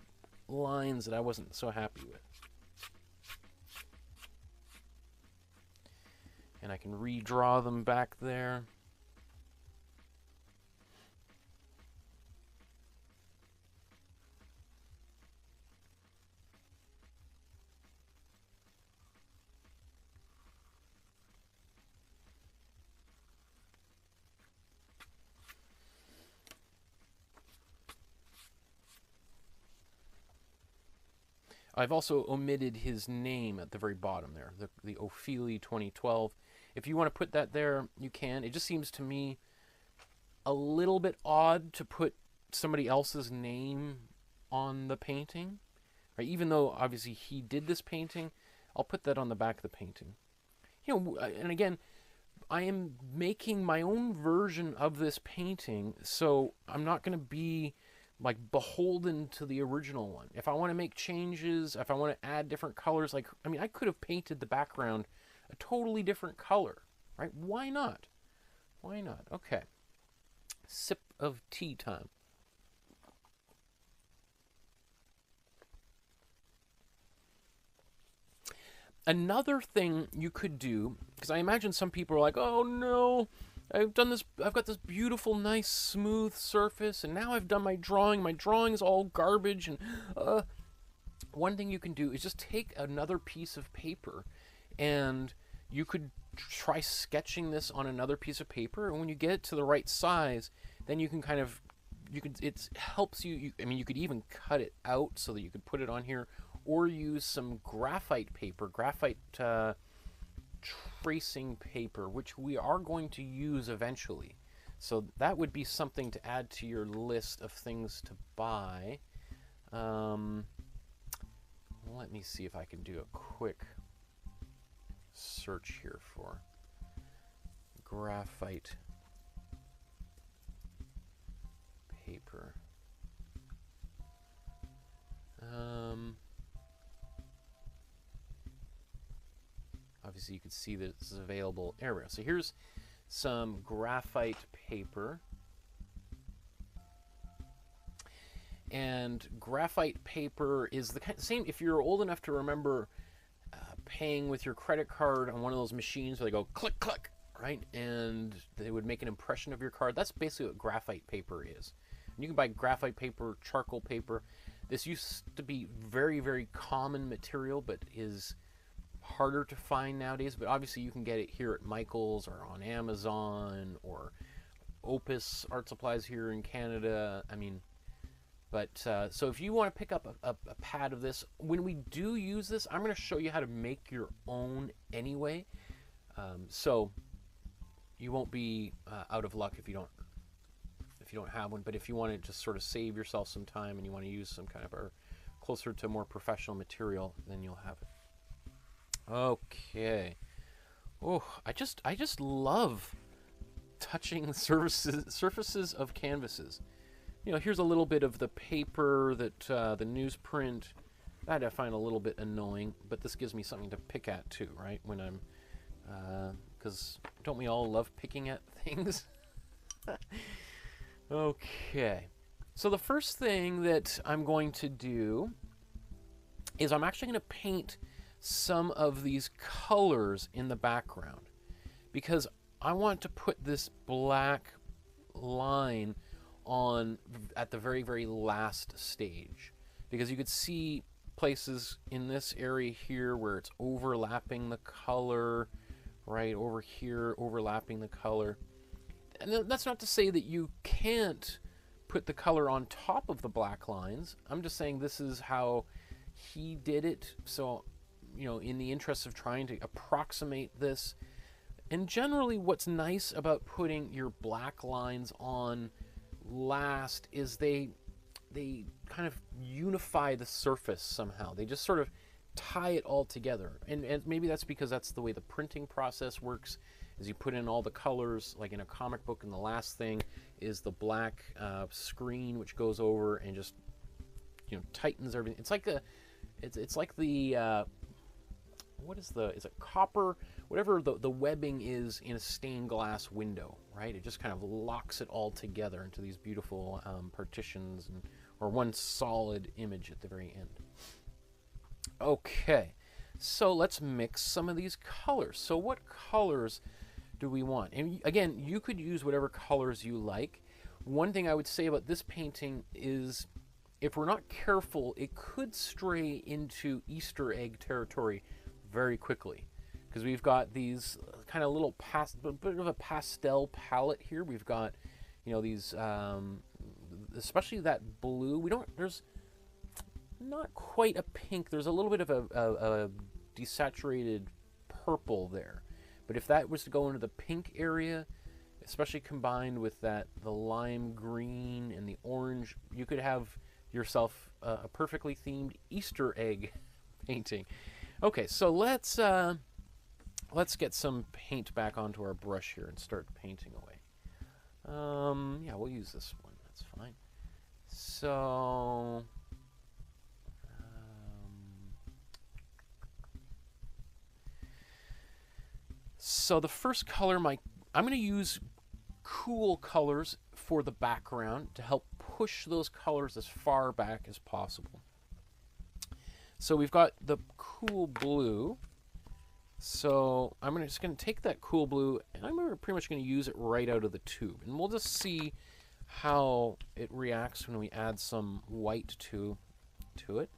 Speaker 1: lines that I wasn't so happy with. And I can redraw them back there. I've also omitted his name at the very bottom there, the Ofili 2012. If you want to put that there, you can. It just seems to me a little bit odd to put somebody else's name on the painting, right? Even though obviously he did this painting, I'll put that on the back of the painting. You know, and again, I am making my own version of this painting, so I'm not going to be like beholden to the original one. If I want to make changes, if I want to add different colors, like, I mean, I could have painted the background a totally different color, right? Why not? Why not? Okay. Sip of tea time. Another thing you could do, because I imagine some people are like, oh no, I've got this beautiful, nice, smooth surface, and now I've done my drawing is all garbage, and one thing you can do is just take another piece of paper, and you could try sketching this on another piece of paper, and when you get it to the right size, then you can kind of, it helps you, I mean, you could even cut it out so that you could put it on here, or use some graphite paper, graphite tracing paper, which we are going to use eventually. So that would be something to add to your list of things to buy. Let me see if I can do a quick search here for graphite paper. Obviously, you can see that this is available everywhere. So here's some graphite paper. And graphite paper is the same, if you're old enough to remember paying with your credit card on one of those machines where they go click, click, right? And they would make an impression of your card. That's basically what graphite paper is. And you can buy graphite paper, charcoal paper. This used to be very, very common material, but is harder to find nowadays. But obviously you can get it here at Michael's or on Amazon or Opus Art Supplies here in Canada. I mean, but so if you want to pick up a pad of this, when we do use this, I'm going to show you how to make your own anyway. So you won't be out of luck if you don't have one. But if you want to just sort of save yourself some time and you want to use some kind of a closer to more professional material, then you'll have it. Okay. Oh, I just love touching the surfaces of canvases. You know, here's a little bit of the paper that the newsprint that I find a little bit annoying, but this gives me something to pick at too, right? When I'm, because don't we all love picking at things? Okay. So the first thing that I'm going to do is I'm actually going to paint some of these colors in the background, because I want to put this black line on at the very, very last stage, because you could see places in this area here where it's overlapping the color, right over here overlapping the color. And that's not to say that you can't put the color on top of the black lines. I'm just saying this is how he did it. So, you know, in the interest of trying to approximate this. And generally what's nice about putting your black lines on last is they kind of unify the surface somehow. They just sort of tie it all together. And maybe that's because that's the way the printing process works, is you put in all the colors, like in a comic book, and the last thing is the black screen, which goes over and just, you know, tightens everything. It's like it's like the what is it copper, whatever the webbing is in a stained glass window, right? It just kind of locks it all together into these beautiful partitions, or one solid image at the very end. Okay, so let's mix some of these colors. So what colors do we want? And again, you could use whatever colors you like. One thing I would say about this painting is, if we're not careful, it could stray into Easter egg territory very quickly, because we've got these kind of little bit of a pastel palette here. We've got, you know, these especially that blue. There's not quite a pink. There's a little bit of a desaturated purple there. But if that was to go into the pink area, especially combined with the lime green and the orange, you could have yourself a perfectly themed Easter egg painting. Okay, so let's get some paint back onto our brush here and start painting away. Yeah, we'll use this one. That's fine. So the first color, I'm going to use cool colors for the background to help push those colors as far back as possible. So we've got the cool blue. So I'm just going to take that cool blue, and I'm pretty much going to use it right out of the tube. And we'll just see how it reacts when we add some white to it.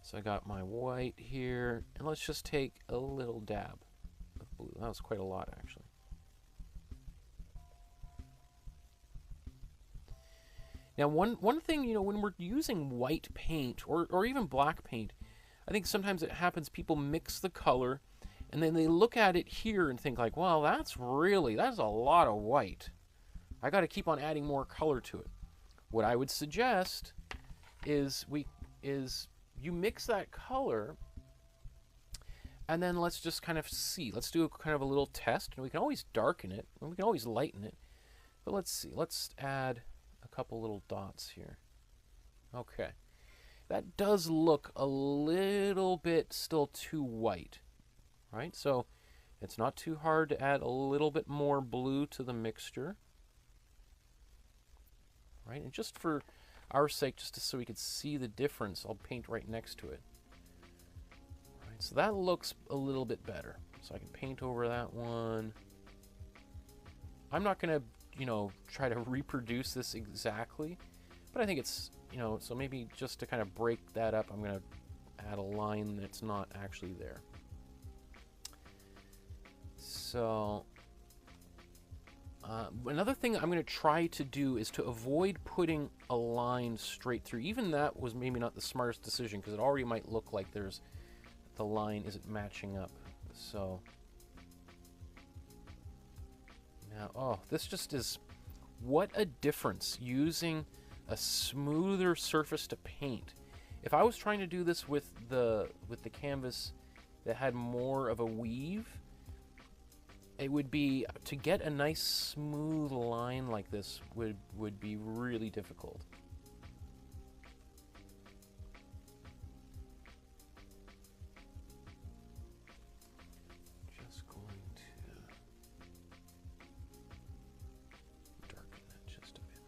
Speaker 1: So I got my white here, and let's just take a little dab of blue. That was quite a lot, actually. Now, one thing, you know, when we're using white paint or even black paint, I think sometimes it happens people mix the color and then they look at it here and think like, well, that's a lot of white. I got to keep on adding more color to it. What I would suggest is you mix that color and then let's just kind of see. Let's do kind of a little test, and we can always darken it and we can always lighten it. But let's see. Let's add a couple little dots here. Okay. That does look a little bit still too white, right? So it's not too hard to add a little bit more blue to the mixture, right? And just for our sake, just so we could see the difference, I'll paint right next to it. Right, so that looks a little bit better. So I can paint over that one. I'm not going to, you know, try to reproduce this exactly, but I think it's, you know, so maybe just to kind of break that up, I'm going to add a line that's not actually there. So another thing I'm going to try to do is to avoid putting a line straight through. Even that was maybe not the smartest decision, because it already might look like the line isn't matching up. So now, oh, this just is, what a difference using a smoother surface to paint. If I was trying to do this with the canvas that had more of a weave, it would be, to get a nice smooth line like this would be really difficult. Just going to darken that just a bit.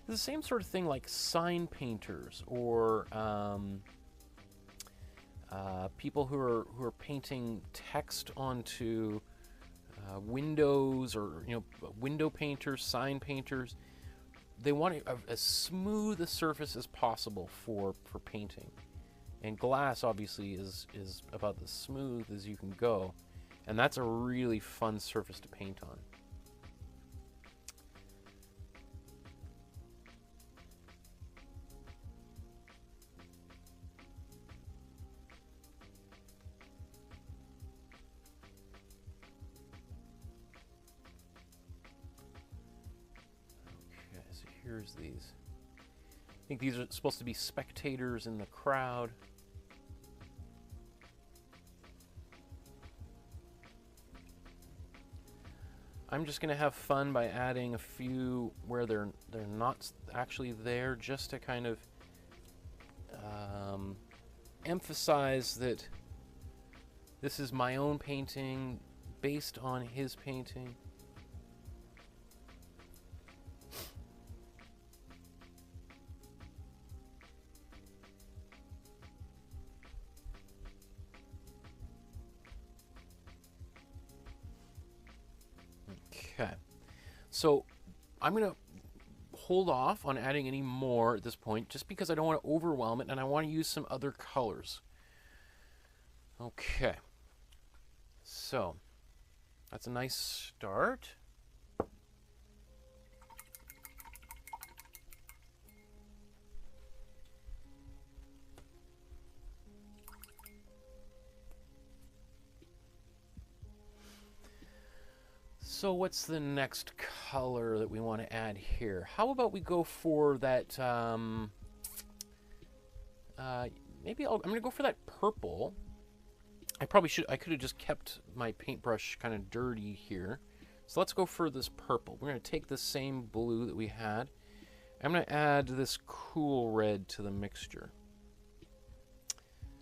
Speaker 1: It's the same sort of thing like sign painters or people who are painting text onto windows, or, you know, window painters, sign painters. They want as smooth a surface as possible for painting, and glass obviously is about as smooth as you can go, and that's a really fun surface to paint on. Here's these. I think these are supposed to be spectators in the crowd. I'm just going to have fun by adding a few where they're not actually there, just to kind of emphasize that this is my own painting based on his painting. Okay, so I'm going to hold off on adding any more at this point, just because I don't want to overwhelm it and I want to use some other colors. Okay, so that's a nice start. So what's the next color that we want to add here? How about we go for that, maybe I'm going to go for that purple. I could have just kept my paintbrush kind of dirty here. So let's go for this purple. We're going to take the same blue that we had. I'm going to add this cool red to the mixture,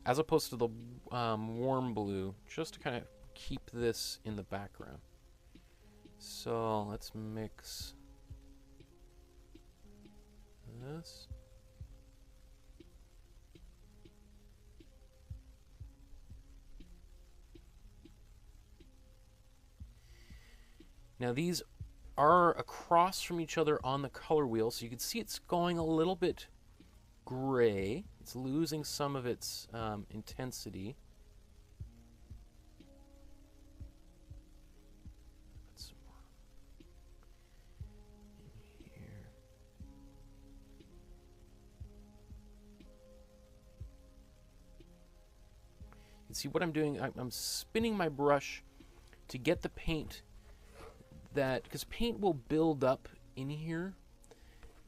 Speaker 1: as opposed to the warm blue, just to kind of keep this in the background. So let's mix this. Now these are across from each other on the color wheel, so you can see it's going a little bit gray. It's losing some of its intensity. Put some more in here. You can see what I'm doing. I'm spinning my brush to get the paint, because paint will build up in here,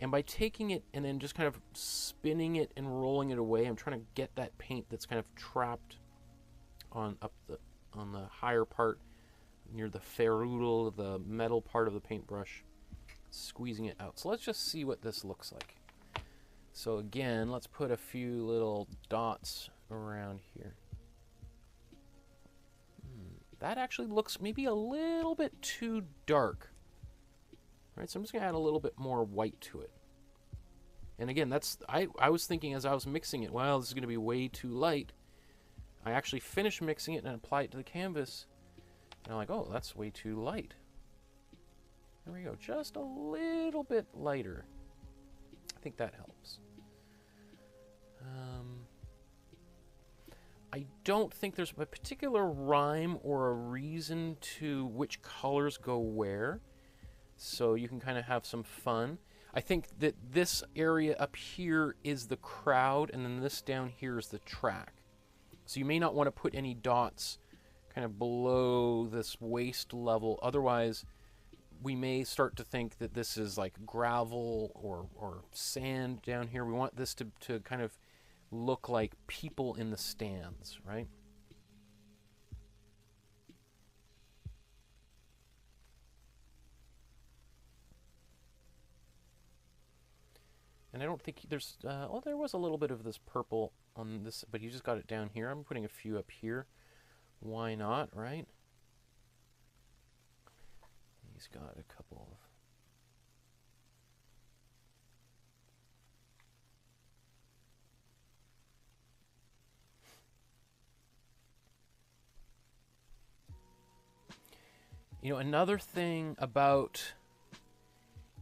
Speaker 1: and by taking it and then just kind of spinning it and rolling it away, I'm trying to get that paint that's kind of trapped on the higher part near the ferrule, the metal part of the paintbrush, squeezing it out. So let's just see what this looks like. So again, let's put a few little dots around here. That actually looks maybe a little bit too dark. All right, so I'm just going to add a little bit more white to it. And again, I was thinking as I was mixing it, well, this is going to be way too light. I actually finished mixing it and applied it to the canvas. And I'm like, oh, that's way too light. There we go, just a little bit lighter. I think that helps. I don't think there's a particular rhyme or a reason to which colors go where, so you can kind of have some fun. I think that this area up here is the crowd, and then this down here is the track. So you may not want to put any dots kind of below this waist level, otherwise we may start to think that this is like gravel or sand down here. We want this to kind of look like people in the stands, right? And I don't think there's, oh, there was a little bit of this purple on this, but you just got it down here. I'm putting a few up here. Why not, right? He's got a couple of... You know, another thing about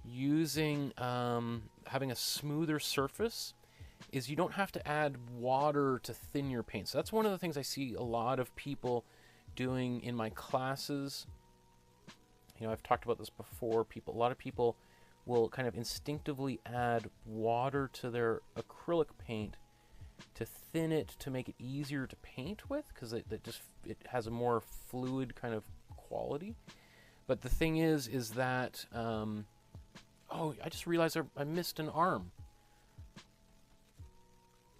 Speaker 1: using, having a smoother surface is you don't have to add water to thin your paint. So that's one of the things I see a lot of people doing in my classes. You know, I've talked about this before. A lot of people will kind of instinctively add water to their acrylic paint to thin it, to make it easier to paint with, because it has a more fluid kind of quality. But the thing is that oh, I just realized I missed an arm.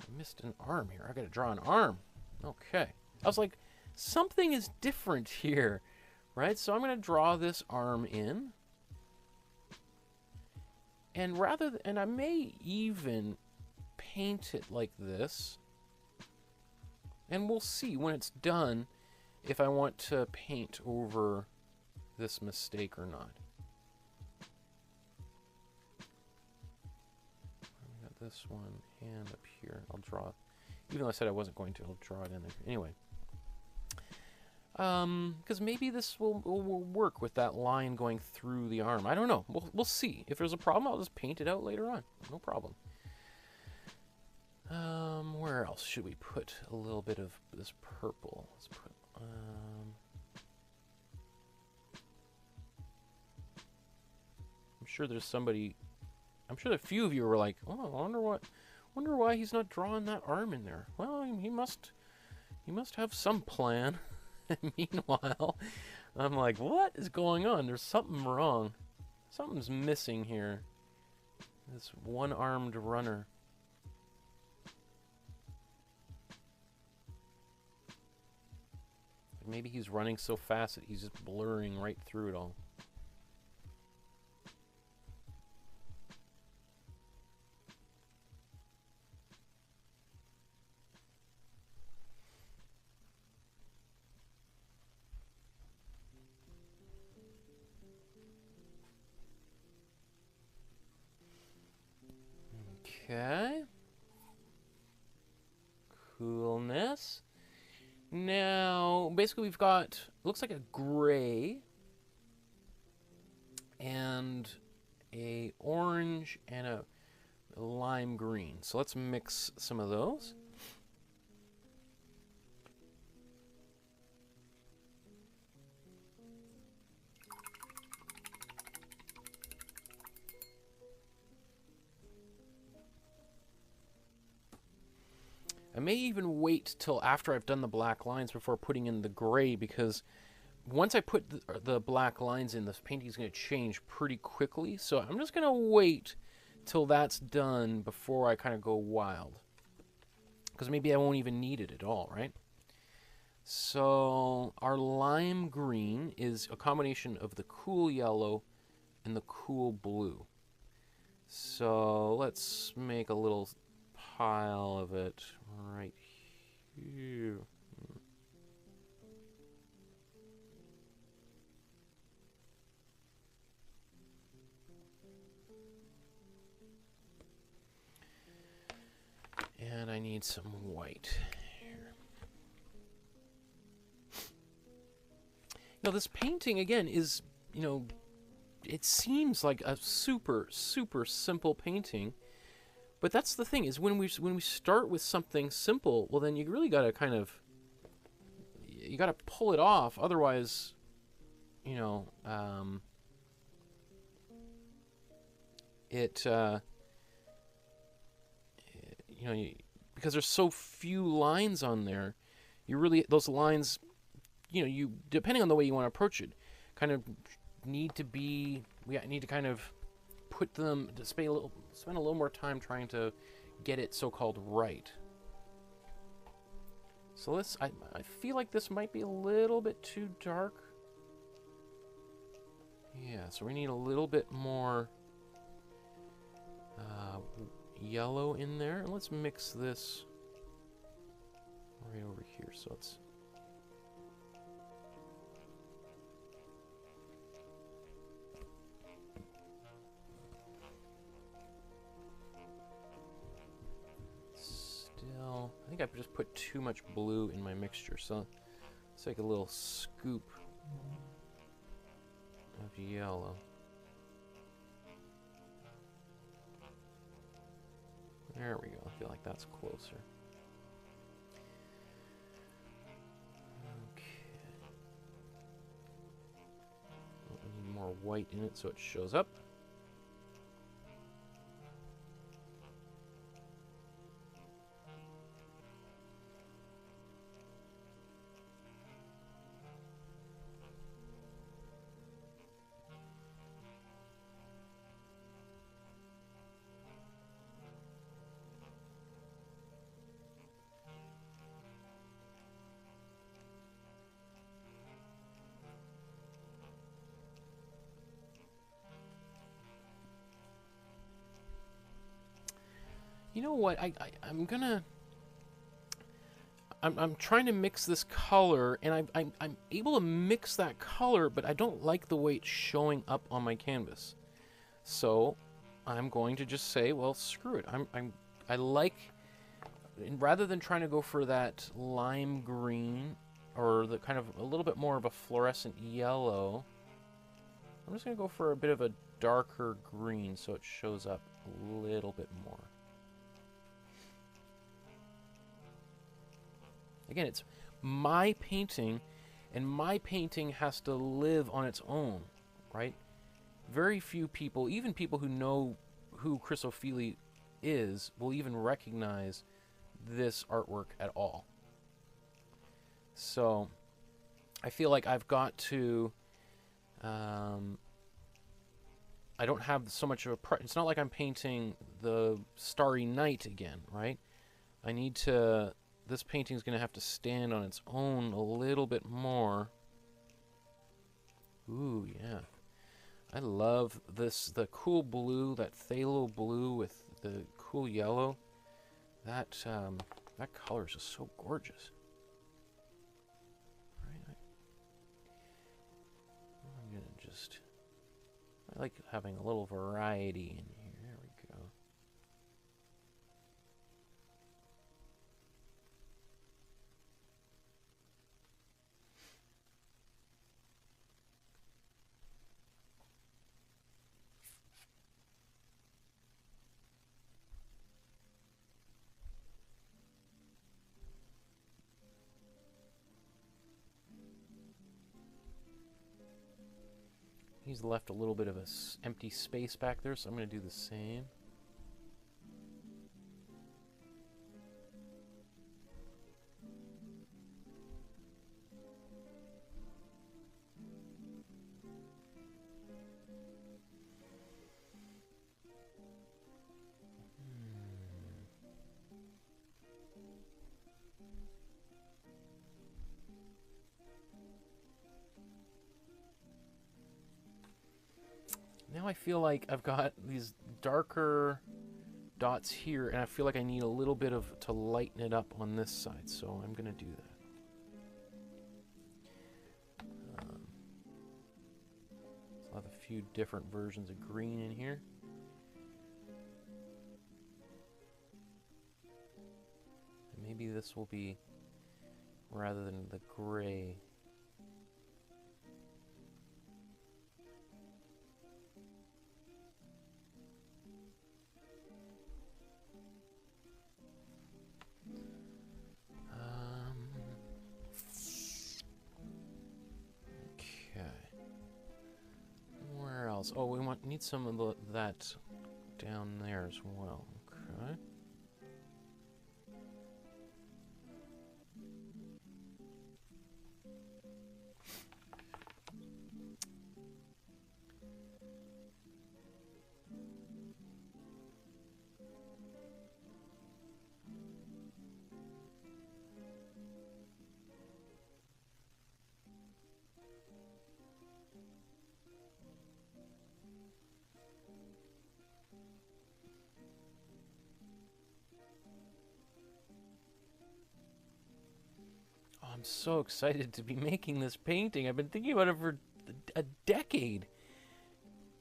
Speaker 1: I missed an arm here. I gotta draw an arm. Okay. I was like, something is different here, right? So I'm gonna draw this arm in, and I may even paint it like this, and we'll see when it's done if I want to paint over this mistake or not. I got this one and up here. I'll draw, even though I said I wasn't going to, I'll draw it in there. Anyway. Because maybe this will work with that line going through the arm. I don't know. We'll see. If there's a problem, I'll just paint it out later on. No problem. Where else should we put a little bit of this purple? Let's put, I'm sure there's somebody, I'm sure a few of you were like, oh, I wonder why he's not drawing that arm in there. Well, he must have some plan. Meanwhile, I'm like, what is going on? There's something wrong. Something's missing here. This one-armed runner. Maybe he's running so fast that he's just blurring right through it all. Okay. Coolness. Now, basically we've got, looks like a gray and a orange and a lime green. So let's mix some of those. I may even wait till after I've done the black lines before putting in the gray, because once I put the black lines in, this painting is going to change pretty quickly. So I'm just going to wait till that's done before I kind of go wild, because maybe I won't even need it at all, right? So our lime green is a combination of the cool yellow and the cool blue. So let's make a little pile of it right here. And I need some white here. Now this painting again is, you know, it seems like a super simple painting. But that's the thing, is when we start with something simple, well then you really got to kind of, you got to pull it off, otherwise, you know, you know, because there's so few lines on there, you really, those lines, you know, you, depending on the way you want to approach it, kind of need to be, we need to kind of put them, to spend a little more time trying to get it so-called right. So let's, I feel like this might be a little bit too dark. Yeah, so we need a little bit more yellow in there. And let's mix this right over here. So it's, I think I just put too much blue in my mixture, so let's take a little scoop of yellow. There we go. I feel like that's closer. Okay. I need more white in it so it shows up. You know what? I'm trying to mix this color, and I'm able to mix that color, but I don't like the way it's showing up on my canvas. So I'm going to just say, well, screw it. I like, rather than trying to go for that lime green or the kind of a little bit more of a fluorescent yellow, I'm just going to go for a bit of a darker green so it shows up a little bit more. Again, it's my painting, and my painting has to live on its own, right? Very few people, even people who know who Chris Ofili is, will even recognize this artwork at all. So, I feel like I've got to, I don't have so much of a, it's not like I'm painting the Starry Night again, right? I need to, this painting's going to have to stand on its own a little bit more. Ooh, yeah. I love this, the cool blue, that phthalo blue with the cool yellow. That color is just so gorgeous. Right, I'm gonna just, I like having a little variety in here. There we go. He's left a little bit of a empty space back there, so I'm going to do the same. Now I feel like I've got these darker dots here, and I feel like I need a little bit of to lighten it up on this side, so I'm going to do that. So I'll have a few different versions of green in here. And maybe this will be, rather than the gray, oh, we need some of that down there as well. Okay. I'm so excited to be making this painting. I've been thinking about it for a decade.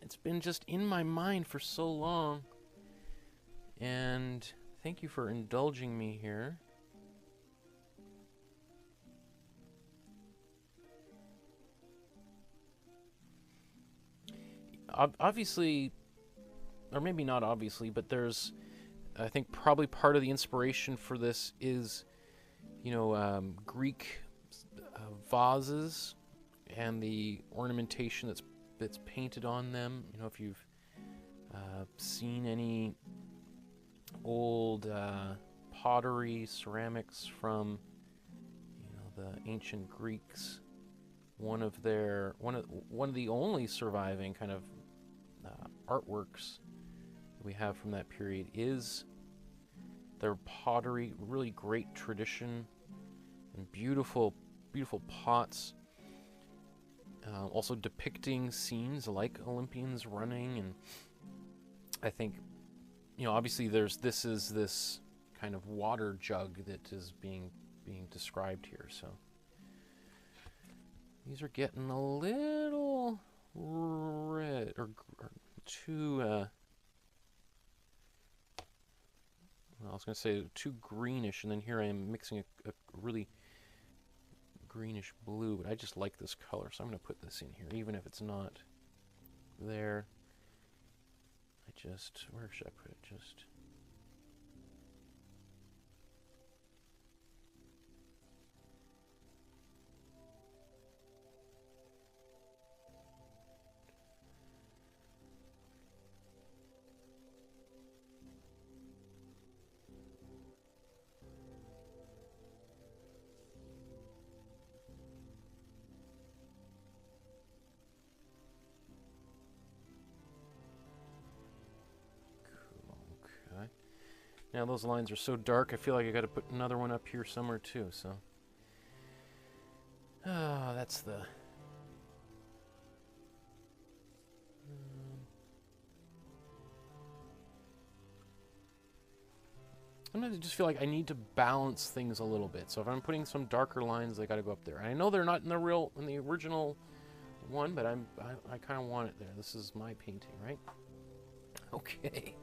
Speaker 1: It's been just in my mind for so long. And thank you for indulging me here. Obviously, or maybe not obviously, but there's, I think probably part of the inspiration for this is, you know, Greek vases and the ornamentation that's painted on them. You know, if you've seen any old pottery, ceramics from, you know, the ancient Greeks, one of the only surviving kind of artworks that we have from that period is their pottery. Really great tradition. And beautiful, beautiful pots. Also depicting scenes like Olympians running, and I think, you know, obviously this is this kind of water jug that is being described here. So these are getting a little red or too. I was going to say too greenish, and then here I am mixing a really greenish blue, but I just like this color, so I'm going to put this in here, even if it's not there. Where should I put it? Just... Now those lines are so dark, I feel like I got to put another one up here somewhere too, so. Oh, that's the... Sometimes I just feel like I need to balance things a little bit. So if I'm putting some darker lines, they got to go up there. And I know they're not in the original one, but I kind of want it there. This is my painting, right? Okay.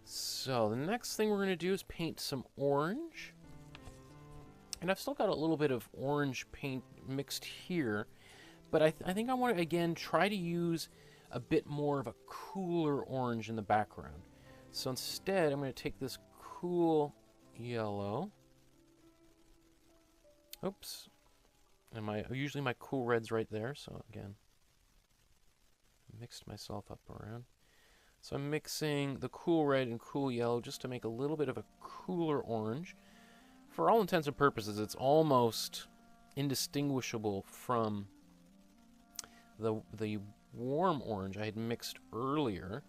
Speaker 1: So the next thing we're going to do is paint some orange. And I've still got a little bit of orange paint mixed here, but I think I want to, again, try to use a bit more of a cooler orange in the background. So instead, I'm going to take this cool yellow. Oops. And usually my cool red's right there, so again, mixed myself up around. So I'm mixing the cool red and cool yellow just to make a little bit of a cooler orange. For all intents and purposes, it's almost indistinguishable from the warm orange I had mixed earlier.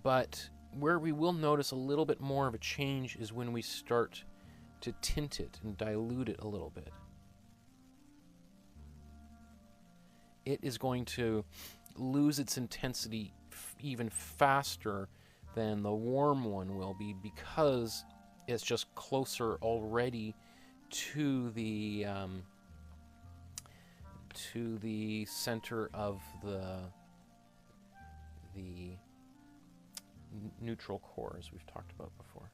Speaker 1: But where we will notice a little bit more of a change is when we start to tint it and dilute it a little bit. It is going to lose its intensity even faster than the warm one will be, because it's just closer already to the center of the neutral core, as we've talked about before.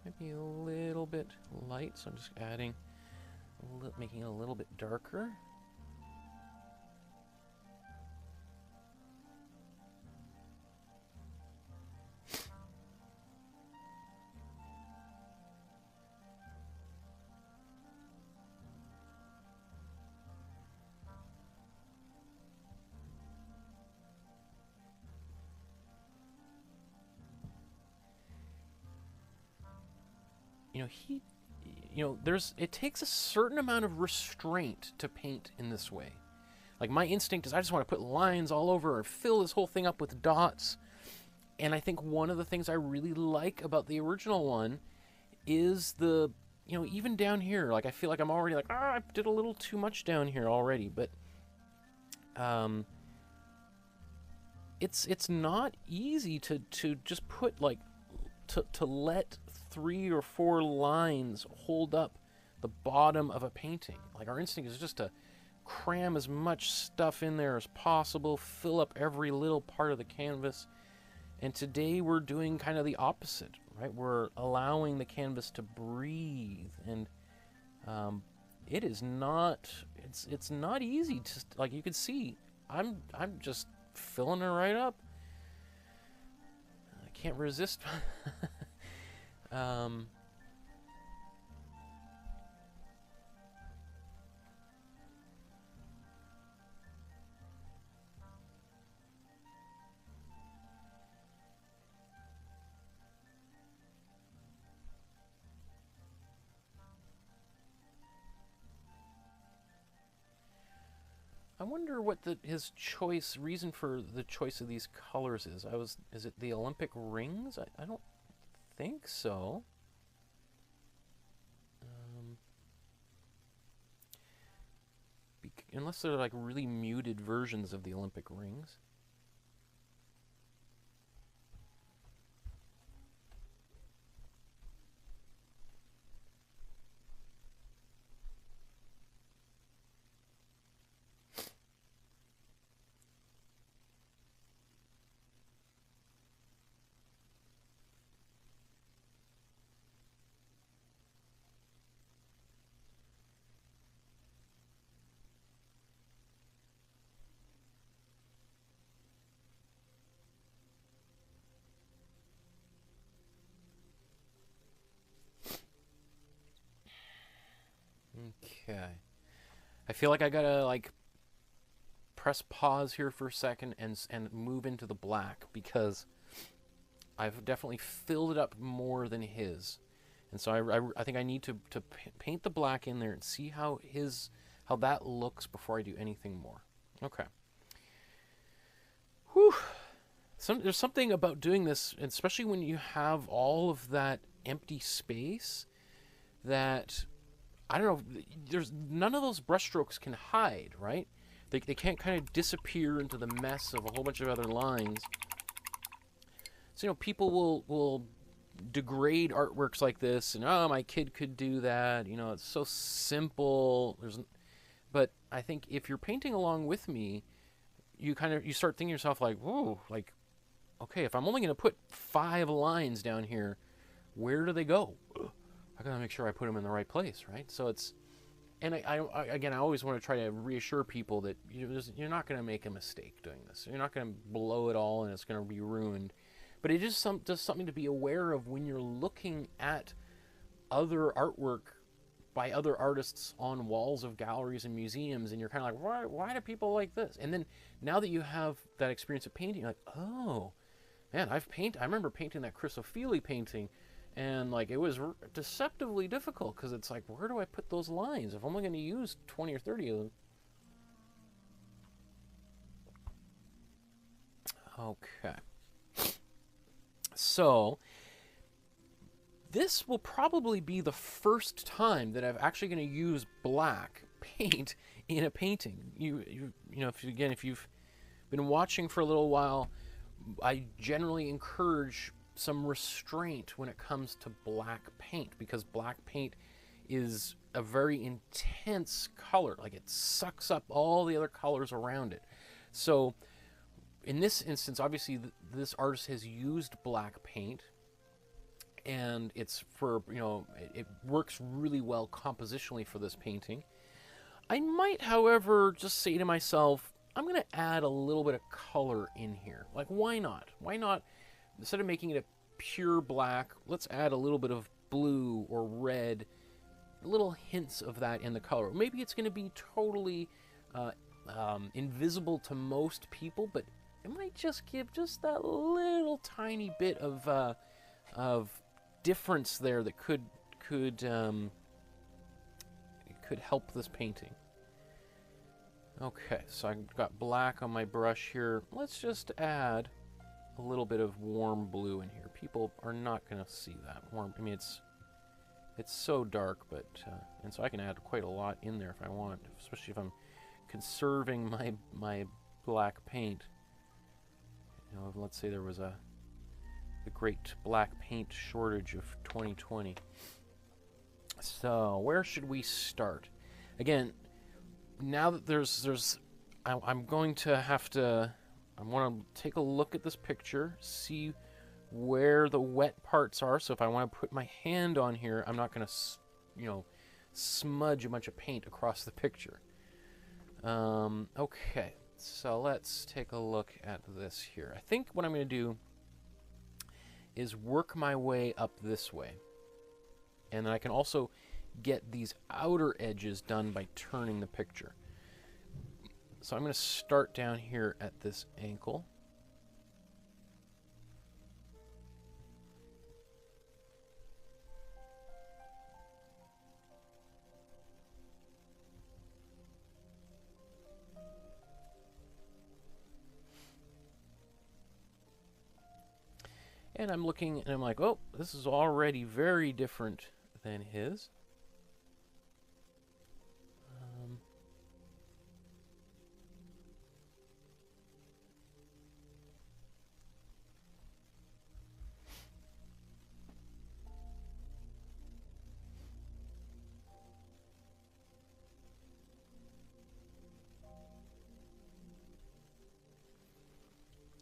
Speaker 1: Maybe a little bit light, so I'm just adding, making it a little bit darker. It takes a certain amount of restraint to paint in this way. Like, my instinct is I just want to put lines all over or fill this whole thing up with dots. And I think one of the things I really like about the original one is even down here, like, I feel like I'm already like, I did a little too much down here already, but it's not easy to just put, like, to let 3 or 4 lines hold up the bottom of a painting. Like, our instinct is just to cram as much stuff in there as possible, fill up every little part of the canvas. And today we're doing kind of the opposite, right? We're allowing the canvas to breathe, and it is not, it's not easy to, like, you can see, I'm just filling it right up. I can't resist. I wonder what his reason for the choice of these colors is. Is it the Olympic rings? I don't think so. Unless they're like really muted versions of the Olympic rings. Okay. I feel like I gotta, like, press pause here for a second and move into the black, because I've definitely filled it up more than his. And so I think I need to paint the black in there and see how that looks before I do anything more. Okay. Whew. There's something about doing this, especially when you have all of that empty space, that, I don't know, there's none of those brushstrokes can hide, right? They can't kind of disappear into the mess of a whole bunch of other lines. So, people will degrade artworks like this, and, oh, my kid could do that, it's so simple. But I think if you're painting along with me, you start thinking to yourself like, whoa, like, okay, if I'm only going to put 5 lines down here, where do they go? I gotta make sure I put them in the right place, right? So it's, and I always want to try to reassure people that you're not going to make a mistake doing this. You're not going to blow it all and it's going to be ruined. But it is just something to be aware of when you're looking at other artwork by other artists on walls of galleries and museums, and you're kind of like, why do people like this? And then now that you have that experience of painting, you're like, oh, man, I remember painting that Chris Ofili painting, and like it was deceptively difficult, because it's like, where do I put those lines if I'm only going to use 20 or 30 of them? Okay. So, this will probably be the first time that I'm actually going to use black paint in a painting. If you've been watching for a little while, I generally encourage some restraint when it comes to black paint, because black paint is a very intense color. Like, it sucks up all the other colors around it. So, in this instance, obviously, this artist has used black paint, and it's for, it works really well compositionally for this painting. I might, however, just say to myself, I'm going to add a little bit of color in here. Like, why not? Why not, instead of making it a pure black, let's add a little bit of blue or red, little hints of that in the color. Maybe it's going to be totally invisible to most people, but it might just give just that little tiny bit of difference there that could help this painting. Okay, so I've got black on my brush here. Let's just add a little bit of warm blue in here. People are not going to see that warm. I mean, it's so dark, but and so I can add quite a lot in there if I want, especially if I'm conserving my black paint. Let's say there was the great black paint shortage of 2020. So where should we start? Again, now that I'm going to have to, I want to take a look at this picture, see where the wet parts are. So if I want to put my hand on here, I'm not going to, smudge a bunch of paint across the picture. Okay, so let's take a look at this here. I think what I'm going to do is work my way up this way. And then I can also get these outer edges done by turning the picture. So I'm going to start down here at this ankle. And I'm looking and I'm like, oh, this is already very different than his.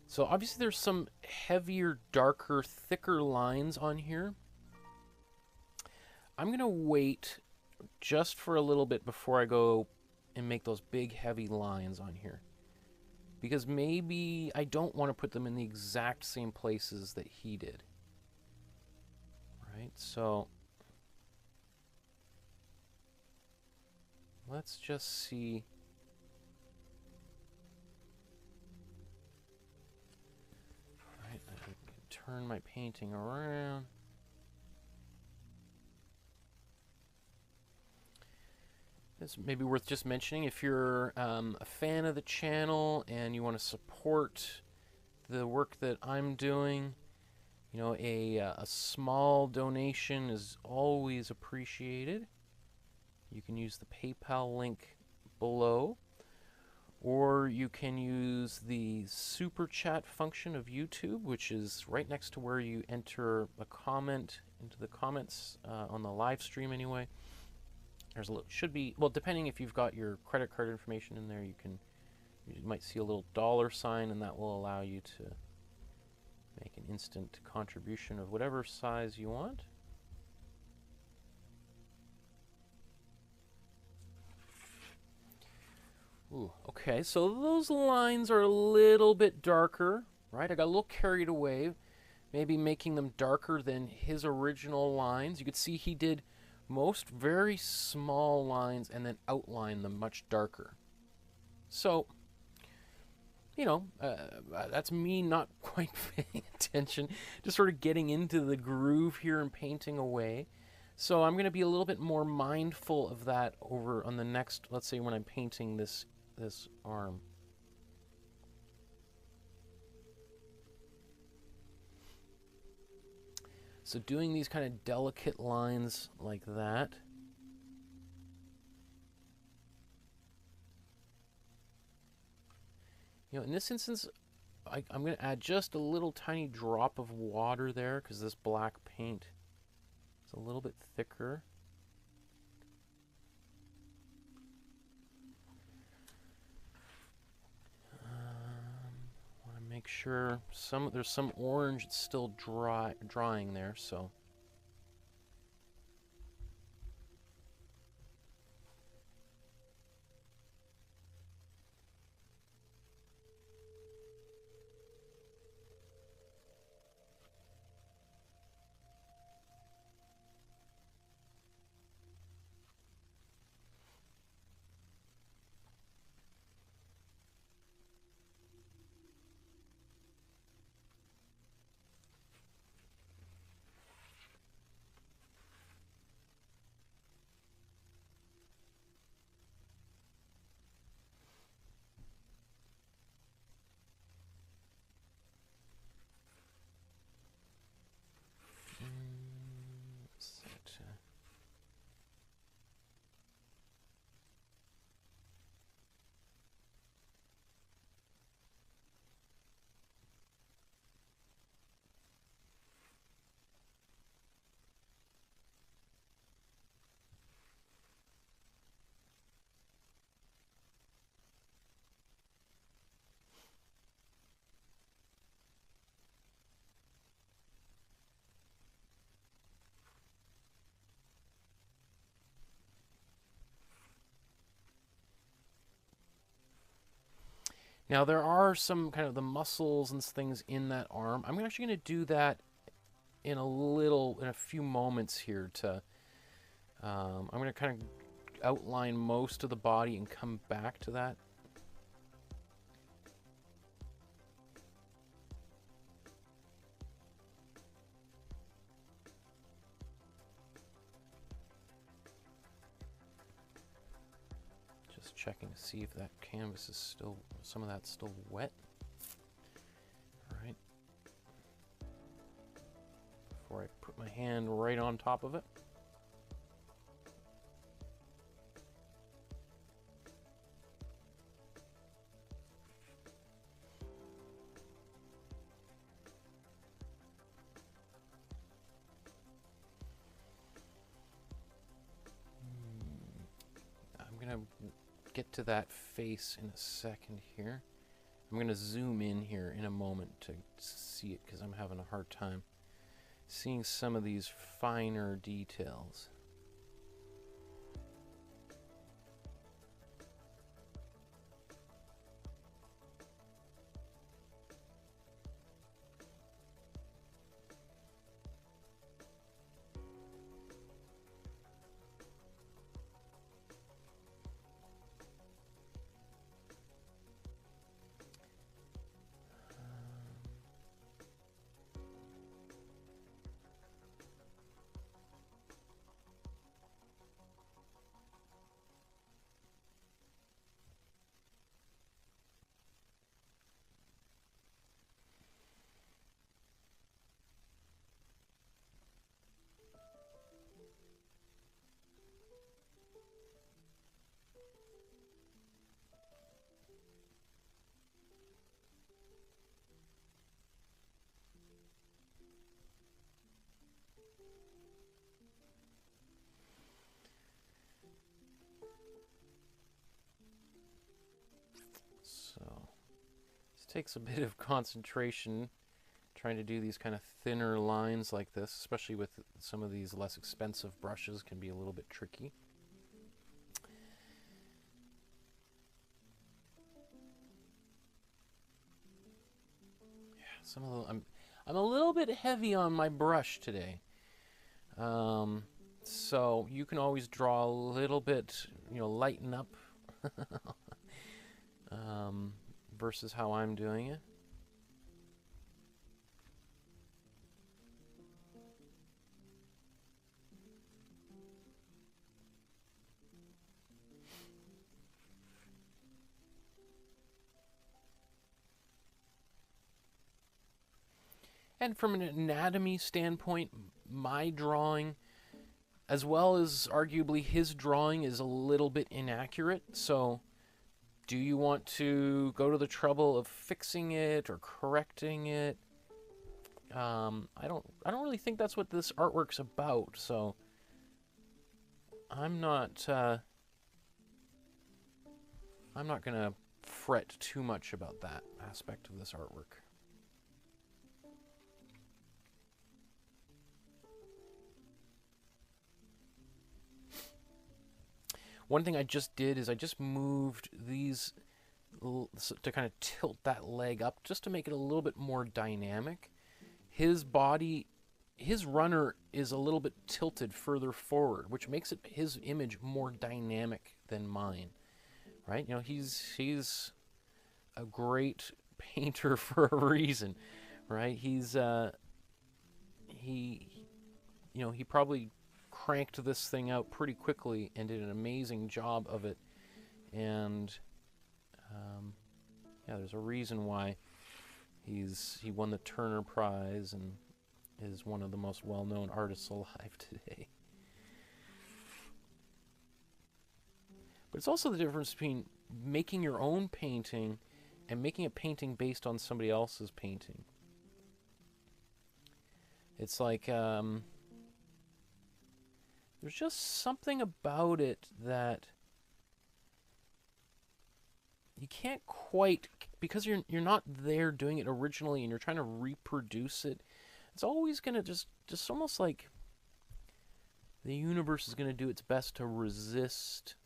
Speaker 1: So obviously there's some heavier, darker, thicker lines on here. I'm going to wait just for a little bit before I go and make those big, heavy lines on here. Because maybe I don't want to put them in the exact same places that he did. Right, so let's just see turn my painting around. It's maybe worth just mentioning if you're a fan of the channel and you want to support the work that I'm doing. You know, a small donation is always appreciated. You can use the PayPal link below, or you can use the super chat function of YouTube, which is right next to where you enter a comment into the comments on the live stream anyway. There's a little, should be, well, depending if you've got your credit card information in there, you might see a little $sign, and that will allow you to make an instant contribution of whatever size you want. Ooh, okay, so those lines are a little bit darker, right? I got a little carried away, maybe making them darker than his original lines. You could see he did most very small lines and then outline them much darker. So, you know, that's me not quite paying attention, just sort of getting into the groove here and painting away. So I'm going to be a little bit more mindful of that over on the next, let's say when I'm painting this arm. So doing these kind of delicate lines like that. You know, in this instance, I'm going to add just a little tiny drop of water there because this black paint is a little bit thicker. Want to make sure there's some orange that's still drying there, so. Now there are some kind of the muscles and things in that arm. I'm actually going to do that in a few moments here to, I'm going to kind of outline most of the body and come back to that. Checking to see if that canvas is still, some of that's still wet. All right. Before I put my hand right on top of it. I'm gonna get to that face in a second here. I'm going to zoom in here in a moment to see it because I'm having a hard time seeing some of these finer details. Takes a bit of concentration trying to do these kind of thinner lines like this, especially with some of these less expensive brushes, can be a little bit tricky. Yeah, some of the, I'm a little bit heavy on my brush today. So you can always draw a little bit, you know, lighten up versus how I'm doing it. And from an anatomy standpoint, my drawing, as well as arguably his drawing, is a little bit inaccurate. So do you want to go to the trouble of fixing it or correcting it? I don't really think that's what this artwork's about. So I'm not gonna fret too much about that aspect of this artwork. One thing I just did is I just moved these to kind of tilt that leg up just to make it a little bit more dynamic. His body, his runner is a little bit tilted further forward, which makes it his image more dynamic than mine, right? You know, he's a great painter for a reason, right? He's he probably cranked this thing out pretty quickly and did an amazing job of it. And yeah, there's a reason why he won the Turner Prize and is one of the most well-known artists alive today. But it's also the difference between making your own painting and making a painting based on somebody else's painting. It's like there's just something about it that you can't quite, because you're not there doing it originally and you're trying to reproduce it. It's always going to just almost like the universe is going to do its best to resist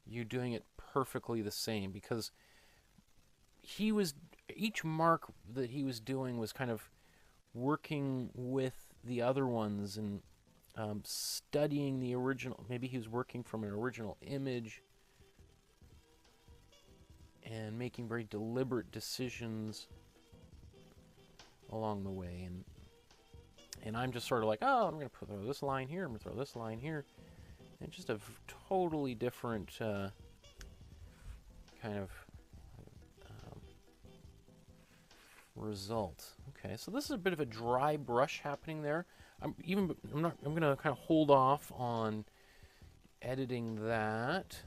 Speaker 1: you doing it perfectly the same, because each mark that he was doing was kind of working with the other ones and studying the original. Maybe he was working from an original image and making very deliberate decisions along the way. And I'm just sort of like, oh, I'm going to throw this line here, I'm going to throw this line here. And just a totally different kind of result. Okay, so this is a bit of a dry brush happening there. I'm going to kind of hold off on editing that.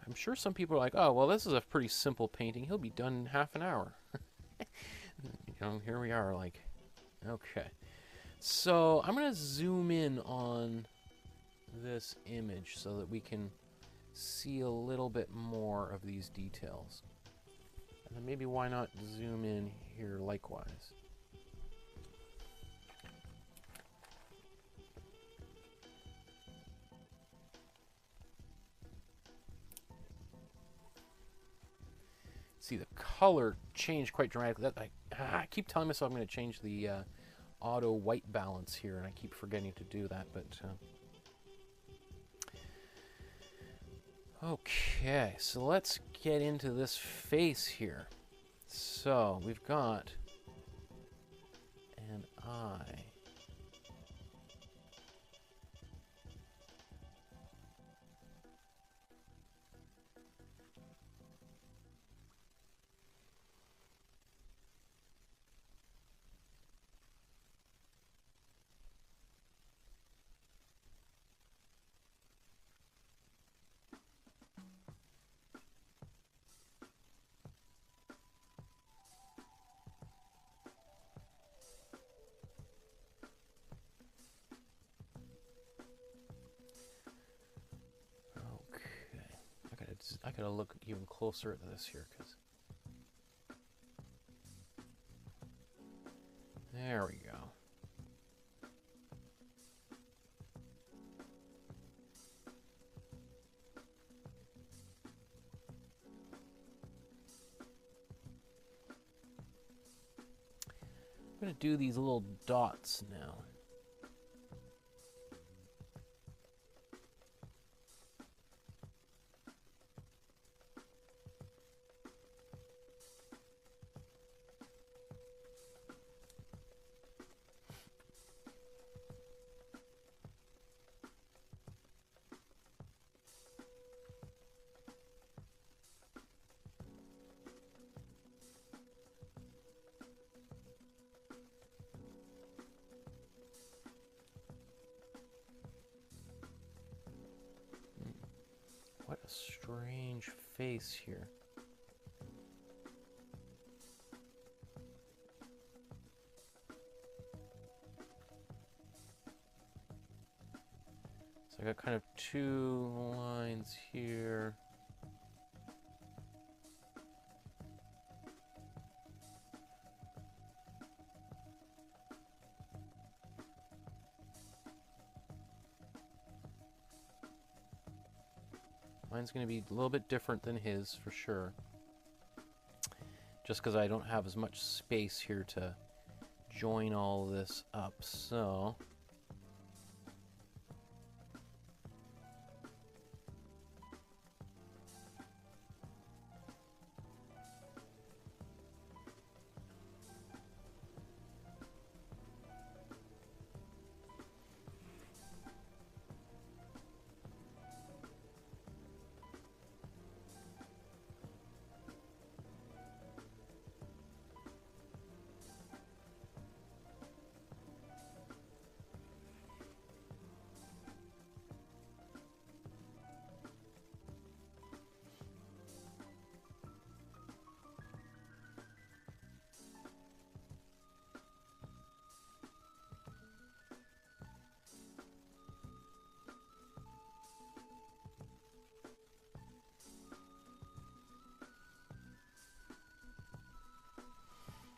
Speaker 1: I'm sure some people are like, oh, well, this is a pretty simple painting. He'll be done in half an hour. You know, here we are, like, okay. So I'm going to zoom in on this image so that we can see a little bit more of these details. And then maybe why not zoom in here likewise. See, the color changed quite dramatically. I keep telling myself I'm going to change the auto white balance here, and I keep forgetting to do that. But okay, so let's get into this face here. So we've got an eye. I gotta look even closer at this here, because there we go. I'm going to do these little dots now. What a strange face here. So I got kind of two lines here. Mine's going to be a little bit different than his, for sure. Just because I don't have as much space here to join all this up, so...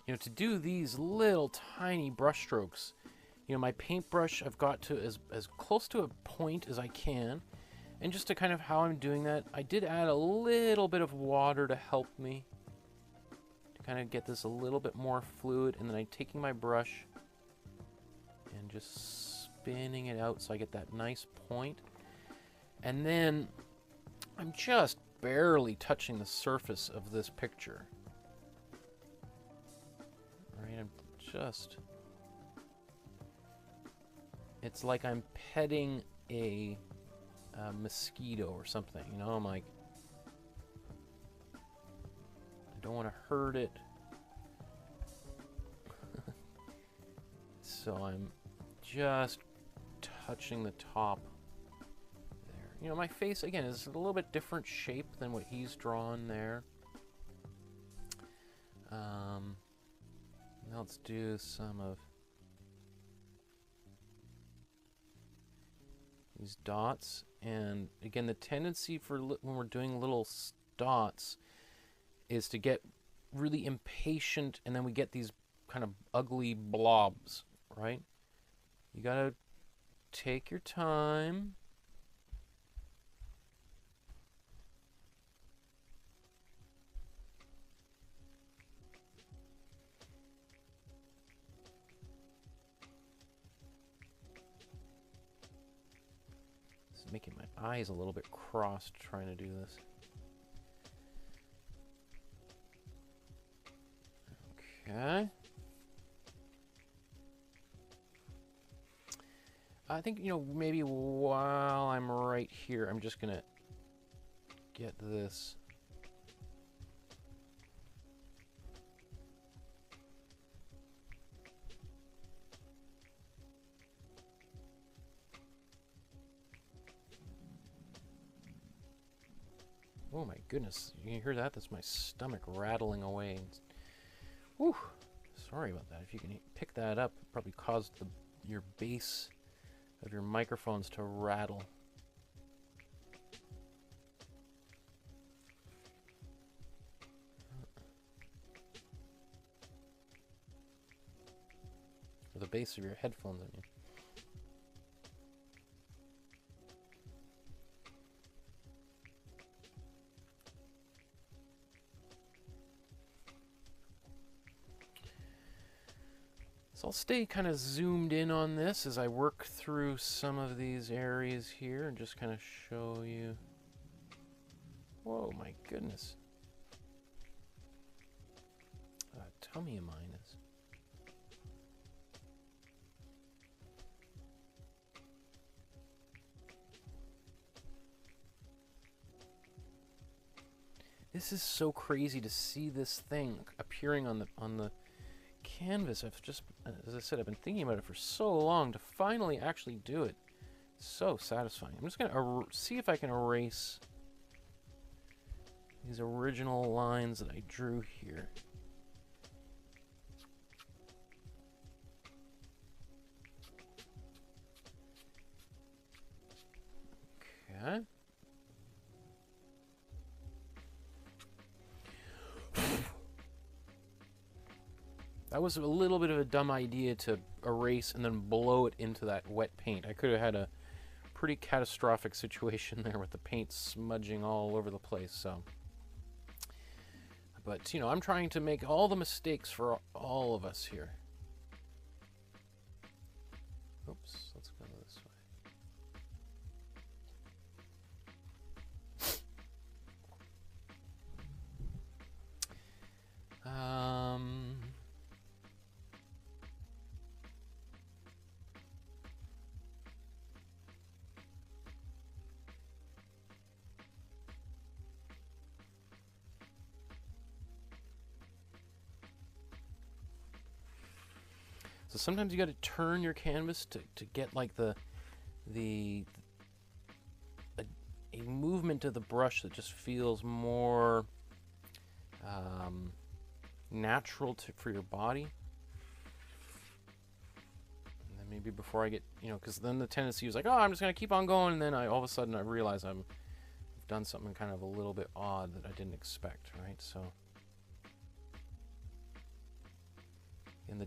Speaker 1: You know, to do these little tiny brush strokes, you know, my paintbrush, I've got to as close to a point as I can. And just to kind of how I'm doing that, I did add a little bit of water to help me. To kind of get this a little bit more fluid. And then I'm taking my brush and just spinning it out so I get that nice point. And then I'm just barely touching the surface of this picture. I'm just... It's like I'm petting a mosquito or something, you know? I'm like... I don't want to hurt it. So I'm just touching the top there. You know, my face, again, is a little bit different shape than what he's drawn there. Now let's do some of these dots. And again, the tendency for when we're doing little dots is to get really impatient, and then we get these kind of ugly blobs, right? You gotta take your time. Making my eyes a little bit crossed trying to do this. Okay. I think, you know, maybe while I'm right here, I'm just gonna get this. Oh my goodness, you can hear that? That's my stomach rattling away. Whew, sorry about that. If you can pick that up, it probably caused your base of your microphones to rattle. base of your headphones, I mean. So I'll stay kind of zoomed in on this as I work through some of these areas here and just kind of show you. Whoa, my goodness. Tummy of mine is. This is so crazy to see this thing appearing on the canvas. I've just, as I said, I've been thinking about it for so long to finally actually do it. It's so satisfying. I'm just gonna see if I can erase these original lines that I drew here. Okay. That was a little bit of a dumb idea to erase and then blow it into that wet paint. I could have had a pretty catastrophic situation there with the paint smudging all over the place. So, but you know, I'm trying to make all the mistakes for all of us here. Oops, let's go this way. So sometimes you got to turn your canvas to get like a movement of the brush that just feels more natural for your body. And then maybe before I get, you know, because then the tendency is like, oh, I'm just going to keep on going, and then all of a sudden I realize I've done something kind of a little bit odd that I didn't expect, right? So, and the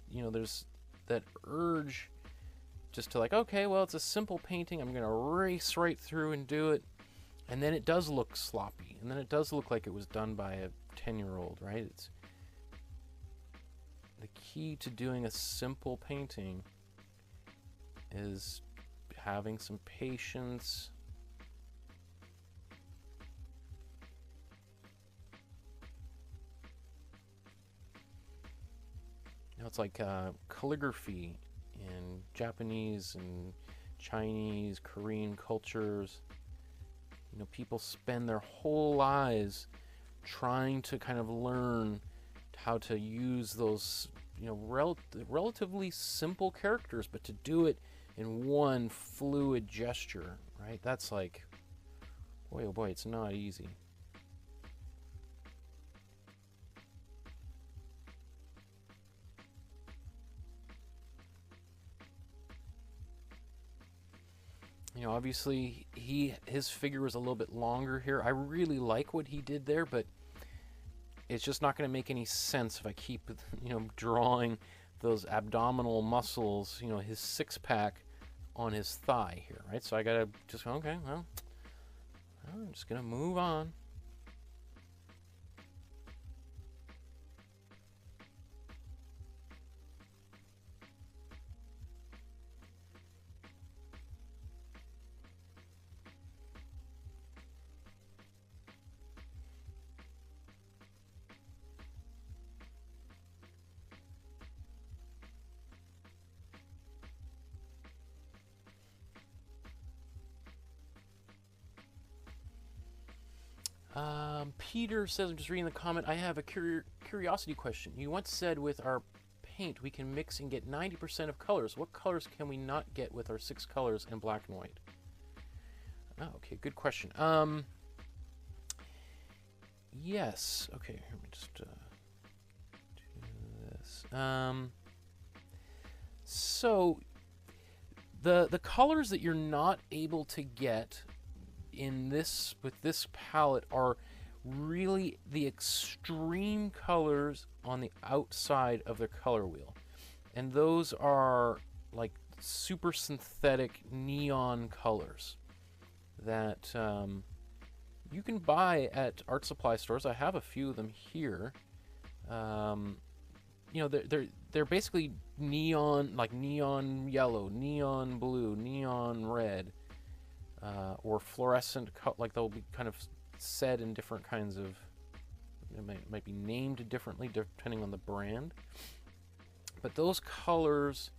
Speaker 1: you know, there's that urge just to like, okay, well, it's a simple painting, I'm going to race right through and do it, and then it does look sloppy, and then it does look like it was done by a 10-year-old, right? It's the key to doing a simple painting is having some patience. You know, it's like calligraphy in Japanese and Chinese, Korean cultures. You know, people spend their whole lives trying to kind of learn how to use those, you know, relatively simple characters, but to do it in one fluid gesture, right? That's like, boy, oh boy, it's not easy. You know, obviously his figure was a little bit longer here. I really like what he did there, but it's just not going to make any sense if I keep, you know, drawing those abdominal muscles, you know, his six-pack on his thigh here, right? So I got to just, okay, well, I'm just going to move on. Peter says, I'm just reading the comment, I have a curiosity question. You once said with our paint we can mix and get 90% of colors. What colors can we not get with our 6 colors in black and white? Oh, okay, good question. Yes. Okay, let me just do this. So the colors that you're not able to get in this with this palette are really the extreme colors on the outside of the color wheel. And those are like super synthetic neon colors that you can buy at art supply stores. I have a few of them here. You know, they're basically neon, like neon yellow, neon blue, neon red, or fluorescent, like they'll be kind of set in different kinds of, it might be named differently depending on the brand. But those colors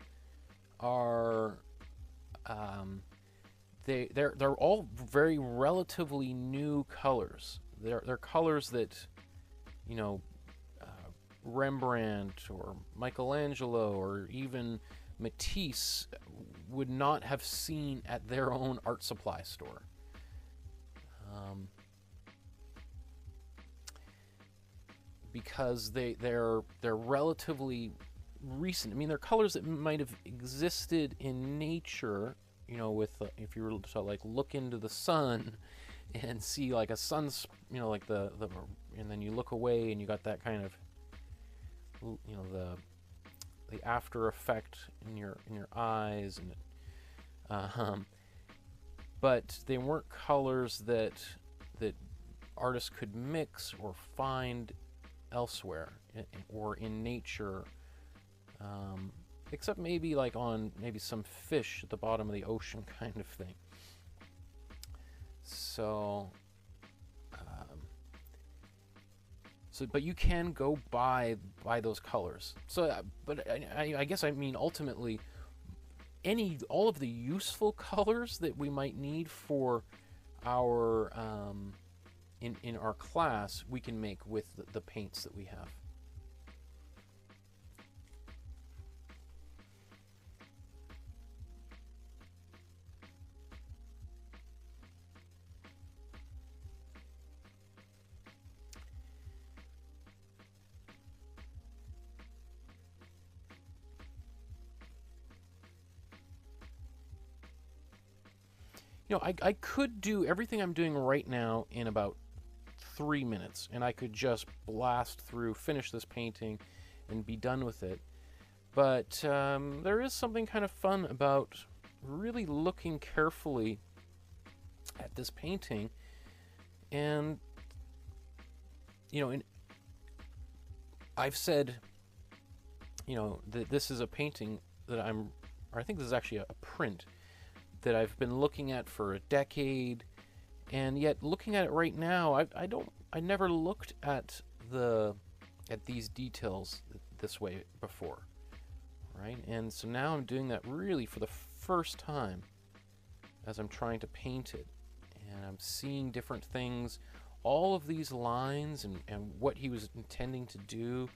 Speaker 1: are, they're all very relatively new colors. They're colors that, you know, Rembrandt or Michelangelo or even Matisse would not have seen at their own art supply store. Because they're relatively recent. I mean, they're colors that might have existed in nature, you know, with if you were to like look into the sun and see like a sun's, you know, like the and then you look away and you got that kind of, you know, the after effect in your eyes, and but they weren't colors that artists could mix or find elsewhere or in nature, except maybe like on maybe some fish at the bottom of the ocean kind of thing. So but you can go buy those colors. So, but I guess I mean ultimately, all of the useful colors that we might need for our in our class, we can make with the paints that we have. You know, I could do everything I'm doing right now in about 3 minutes, and I could just blast through, finish this painting, and be done with it. But there is something kind of fun about really looking carefully at this painting, and you know, I've said, you know, that this is a painting that I think this is actually a print that I've been looking at for a decade, and yet looking at it right now, I never looked at these details this way before, right? And so now I'm doing that really for the first time as I'm trying to paint it, and I'm seeing different things, all of these lines and what he was intending to do.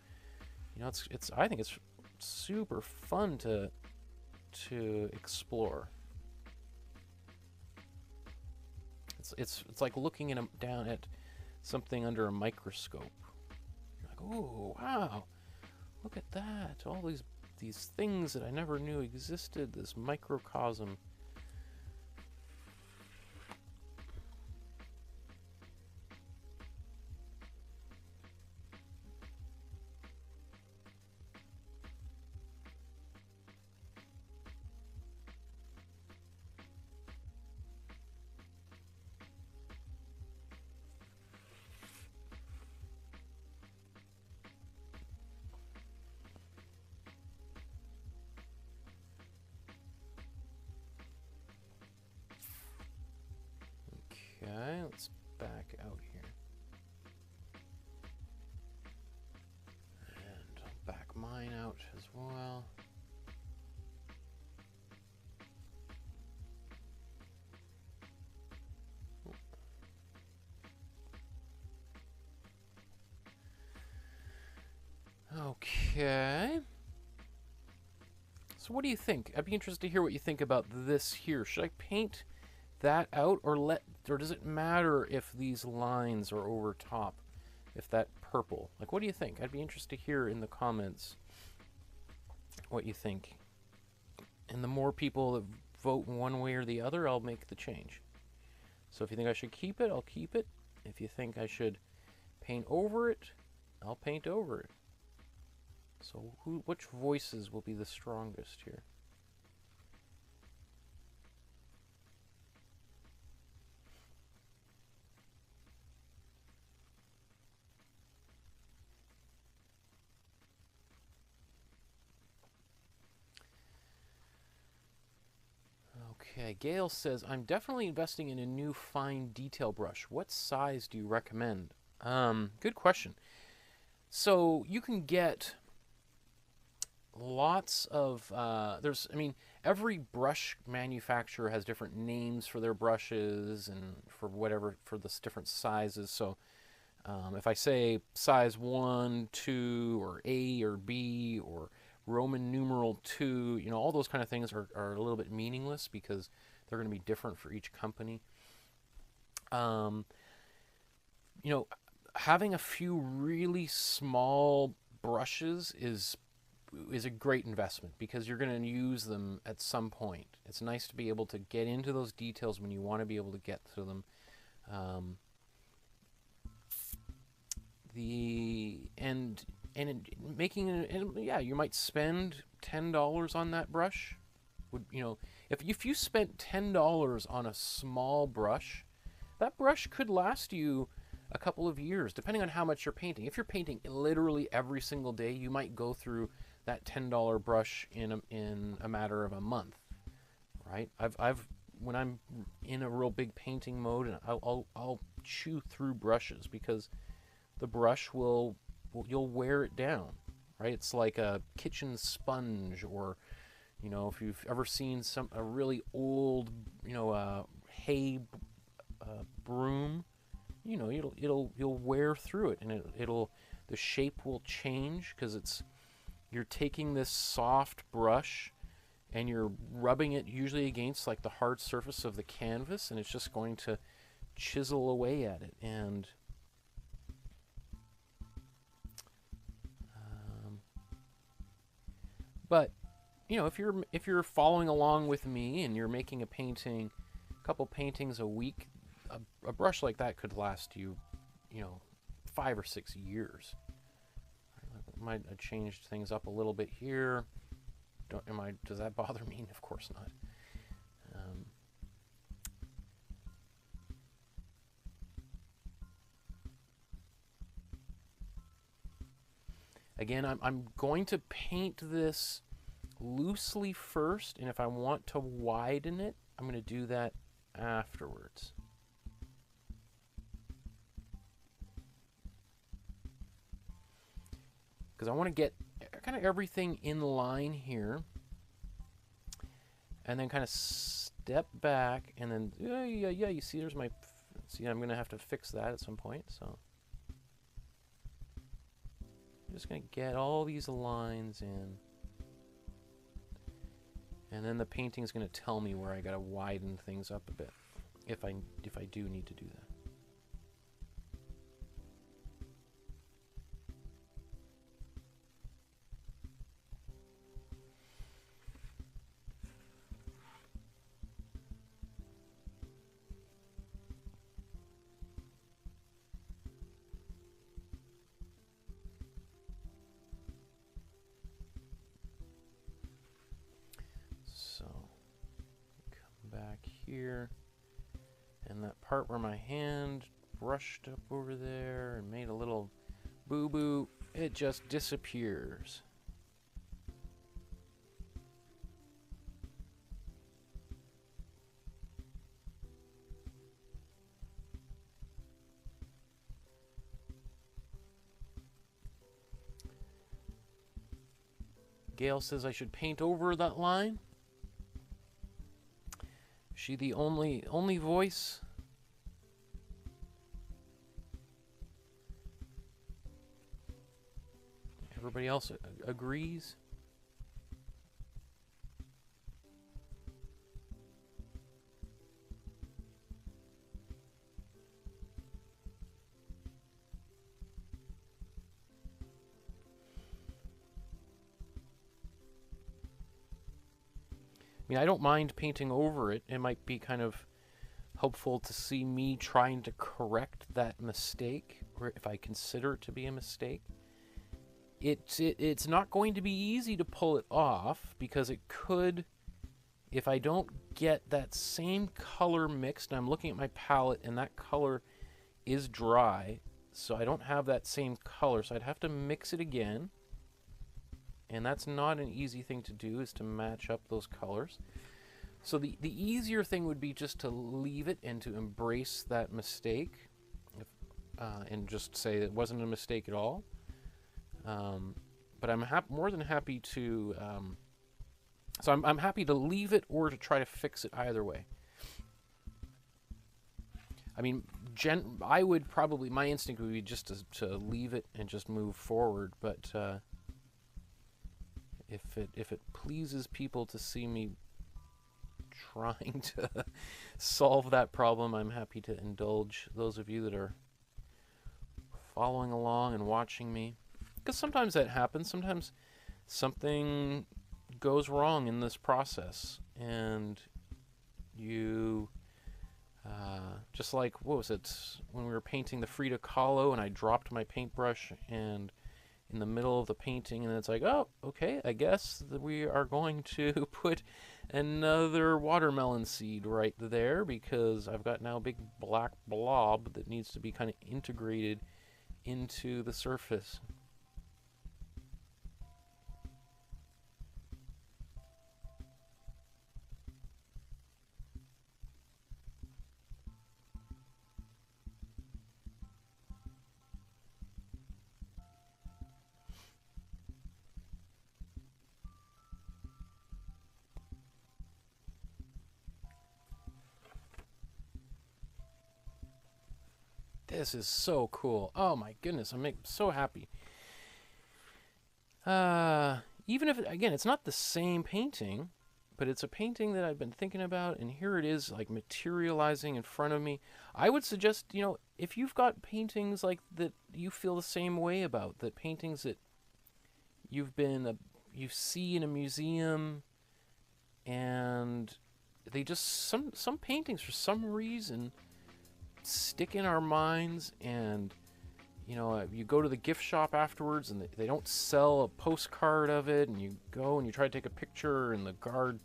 Speaker 1: You know, I think it's super fun to explore. It's like looking down at something under a microscope. You're like, oh wow, look at that! All these things that I never knew existed. This microcosm. Okay, let's back out here. And I'll back mine out as well. Okay. So what do you think? I'd be interested to hear what you think about this here. Should I paint that out, or does it matter if these lines are over top, if that purple? Like, what do you think? I'd be interested to hear in the comments what you think. And the more people that vote one way or the other, I'll make the change. So if you think I should keep it, I'll keep it. If you think I should paint over it, I'll paint over it. So which voices will be the strongest here? Okay, Gail says, I'm definitely investing in a new fine detail brush. What size do you recommend? Good question. So you can get lots of, every brush manufacturer has different names for their brushes and for whatever, for the different sizes. So if I say size 1, 2, or A or B, or Roman numeral 2, all those kind of things are a little bit meaningless because they're going to be different for each company. Having a few really small brushes is a great investment because you're going to use them at some point. It's nice to be able to get into those details when you want to be able to get to them. You might spend $10 on that brush. If you spent $10 on a small brush, that brush could last you a couple of years, depending on how much you're painting. If you're painting literally every single day, you might go through that $10 brush in a matter of a month, right? When I'm in a real big painting mode, and I'll chew through brushes because the brush you'll wear it down, right? It's like a kitchen sponge, or if you've ever seen a really old hay broom, you'll wear through it, and the shape will change because you're taking this soft brush and you're rubbing it usually against like the hard surface of the canvas, and it's just going to chisel away at it. And but if you're following along with me and you're making a couple paintings a week, a brush like that could last you 5 or 6 years. I might have changed things up a little bit here. Does that bother me? Of course not. Again, I'm going to paint this loosely first, and if I want to widen it, I'm going to do that afterwards. Because I want to get kind of everything in line here, and then kind of step back, and then you see I'm going to have to fix that at some point, so I'm just going to get all these lines in, and then the painting's going to tell me where I got to widen things up a bit if I do need to do that. Here, and that part where my hand brushed up over there and made a little boo-boo, it just disappears. Gail says I should paint over that line. She the only voice? Everybody else agrees? I don't mind painting over it. It might be kind of helpful to see me trying to correct that mistake, or if I consider it to be a mistake. It's not going to be easy to pull it off, because it could, if I don't get that same color mixed, and I'm looking at my palette and that color is dry, so I don't have that same color, so I'd have to mix it again. And that's not an easy thing to do, is to match up those colors. So the easier thing would be just to leave it and to embrace that mistake, and just say it wasn't a mistake at all. But I'm more than happy to, so I'm happy to leave it or to try to fix it either way. I mean, I would probably, my instinct would be just to leave it and just move forward, but if it pleases people to see me trying to solve that problem, I'm happy to indulge those of you that are following along and watching me. Because sometimes that happens. Sometimes something goes wrong in this process, and you, just like, what was it, when we were painting the Frida Kahlo and I dropped my paintbrush and in the middle of the painting, and it's like, oh, okay, I guess that we are going to put another watermelon seed right there, because I've got now a big black blob that needs to be kind of integrated into the surface. This is so cool. Oh my goodness, I'm so happy. Even if, again, it's not the same painting, but it's a painting that I've been thinking about, and here it is, like, materializing in front of me. I would suggest, you know, if you've got paintings like that you feel the same way about, that paintings that you see in a museum, and they just, some paintings for some reason stick in our minds, and you know, you go to the gift shop afterwards and they don't sell a postcard of it, and you go and you try to take a picture, and the guard,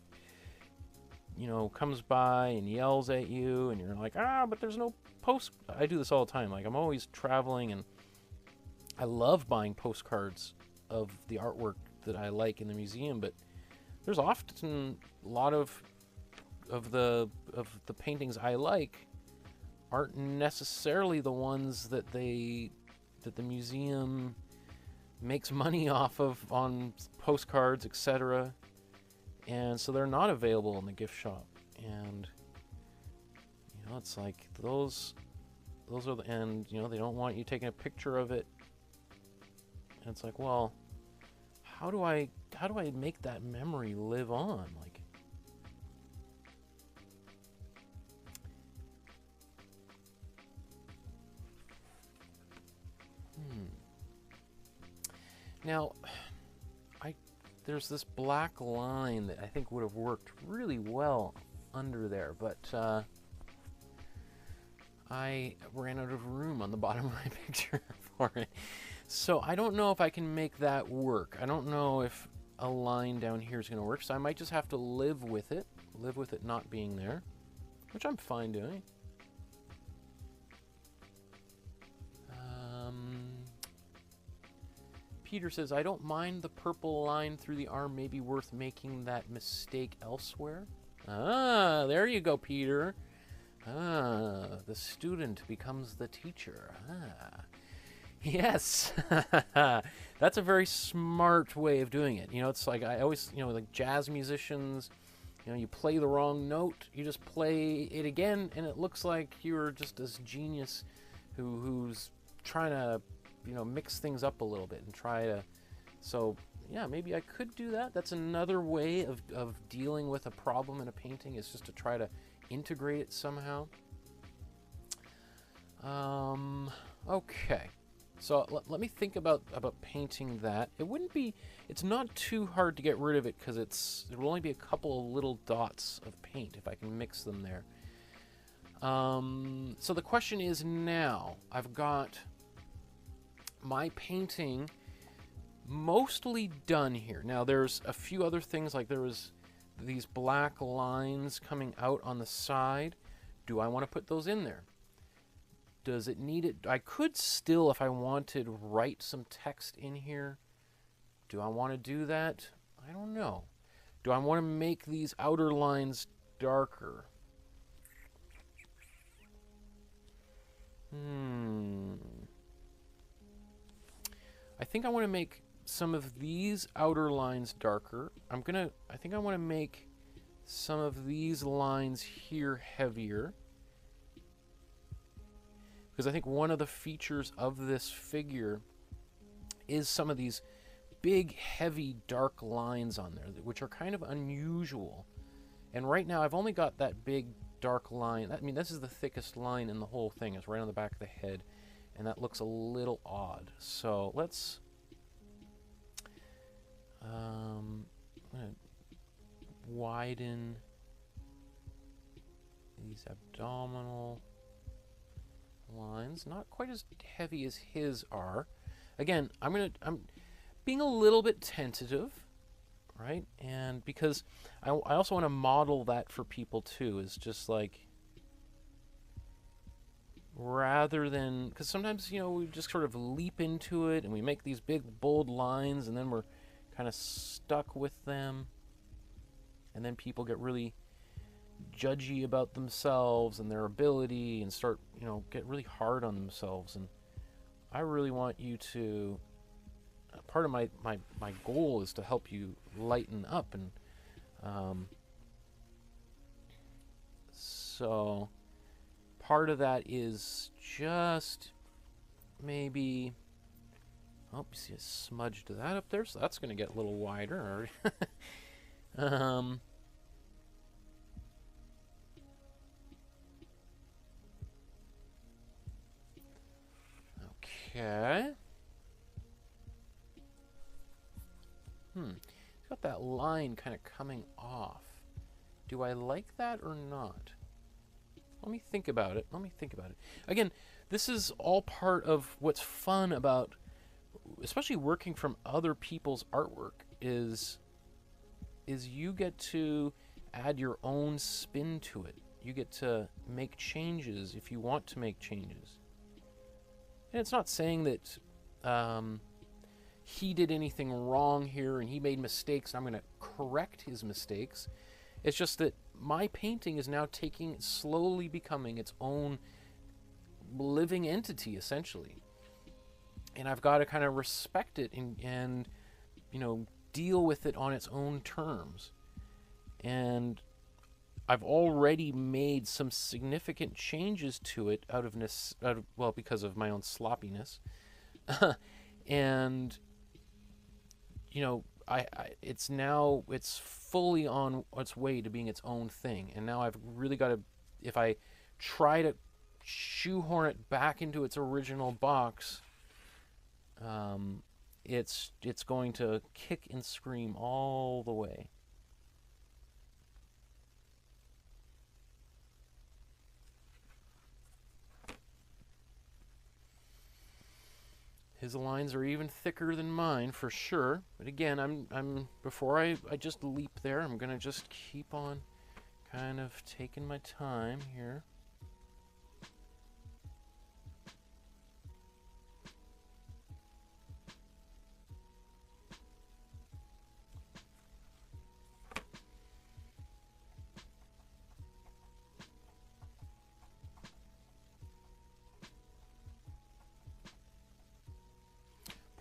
Speaker 1: you know, comes by and yells at you, and you're like, but there's no I do this all the time. Like, I'm always traveling, and I love buying postcards of the artwork that I like in the museum, but there's often a lot of the paintings I like aren't necessarily the ones that the museum makes money off of on postcards, etc. And so they're not available in the gift shop. And you know, it's like those are and you know, they don't want you taking a picture of it. And it's like, well, how do I make that memory live on? Like, Now, there's this black line that I think would have worked really well under there, but I ran out of room on the bottom of my picture for it. So I don't know if I can make that work. I don't know if a line down here is going to work, so I might just have to live with it not being there, which I'm fine doing. Peter says, I don't mind the purple line through the arm, may be worth making that mistake elsewhere. There you go, Peter. The student becomes the teacher. Yes. That's a very smart way of doing it. You know, it's like, I always, you know, like jazz musicians, you know, you play the wrong note, you just play it again, and it looks like you're just this genius who's trying to, you know, mix things up a little bit and try to, so yeah, maybe I could do that. That's another way of dealing with a problem in a painting, is just to try to integrate it somehow. Okay, so let me think about painting that. It's not too hard to get rid of it, because there will only be a couple of little dots of paint if I can mix them there. So the question is, now I've got my painting mostly done here. Now there's a few other things, like there was these black lines coming out on the side. Do I want to put those in there? Does it need it? I could still, if I wanted, write some text in here. Do I want to do that? I don't know. Do I want to make these outer lines darker? I think I want to make some of these outer lines darker. I think I want to make some of these lines here heavier. Because I think one of the features of this figure is some of these big, heavy, dark lines on there, which are kind of unusual. And right now, I've only got that big, dark line. I mean, this is the thickest line in the whole thing. It's right on the back of the head. And that looks a little odd. So let's... I'm going to widen these abdominal lines. Not quite as heavy as his are. Again, I'm being a little bit tentative, right? And because I also want to model that for people too, is just like, rather than, because sometimes, you know, we just sort of leap into it and we make these big bold lines and then we're kind of stuck with them, and then people get really judgy about themselves and their ability and start, you know, get really hard on themselves. And I really want you to, part of my goal is to help you lighten up. And so part of that is just maybe, oh, you see a smudge to that up there, so that's going to get a little wider. Okay. It's got that line kind of coming off. Do I like that or not? Let me think about it. Again, this is all part of what's fun about, especially working from other people's artwork, is you get to add your own spin to it. You get to make changes if you want to make changes. And it's not saying that he did anything wrong here and he made mistakes and I'm going to correct his mistakes. It's just that my painting is now slowly becoming its own living entity, essentially. And I've got to kind of respect it and you know, deal with it on its own terms. And I've already made some significant changes to it well, because of my own sloppiness. And you know, it's fully on its way to being its own thing. And now I've really got to, if I try to shoehorn it back into its original box, it's going to kick and scream all the way. His lines are even thicker than mine, for sure. But again, before I just leap there, I'm gonna just keep on kind of taking my time here.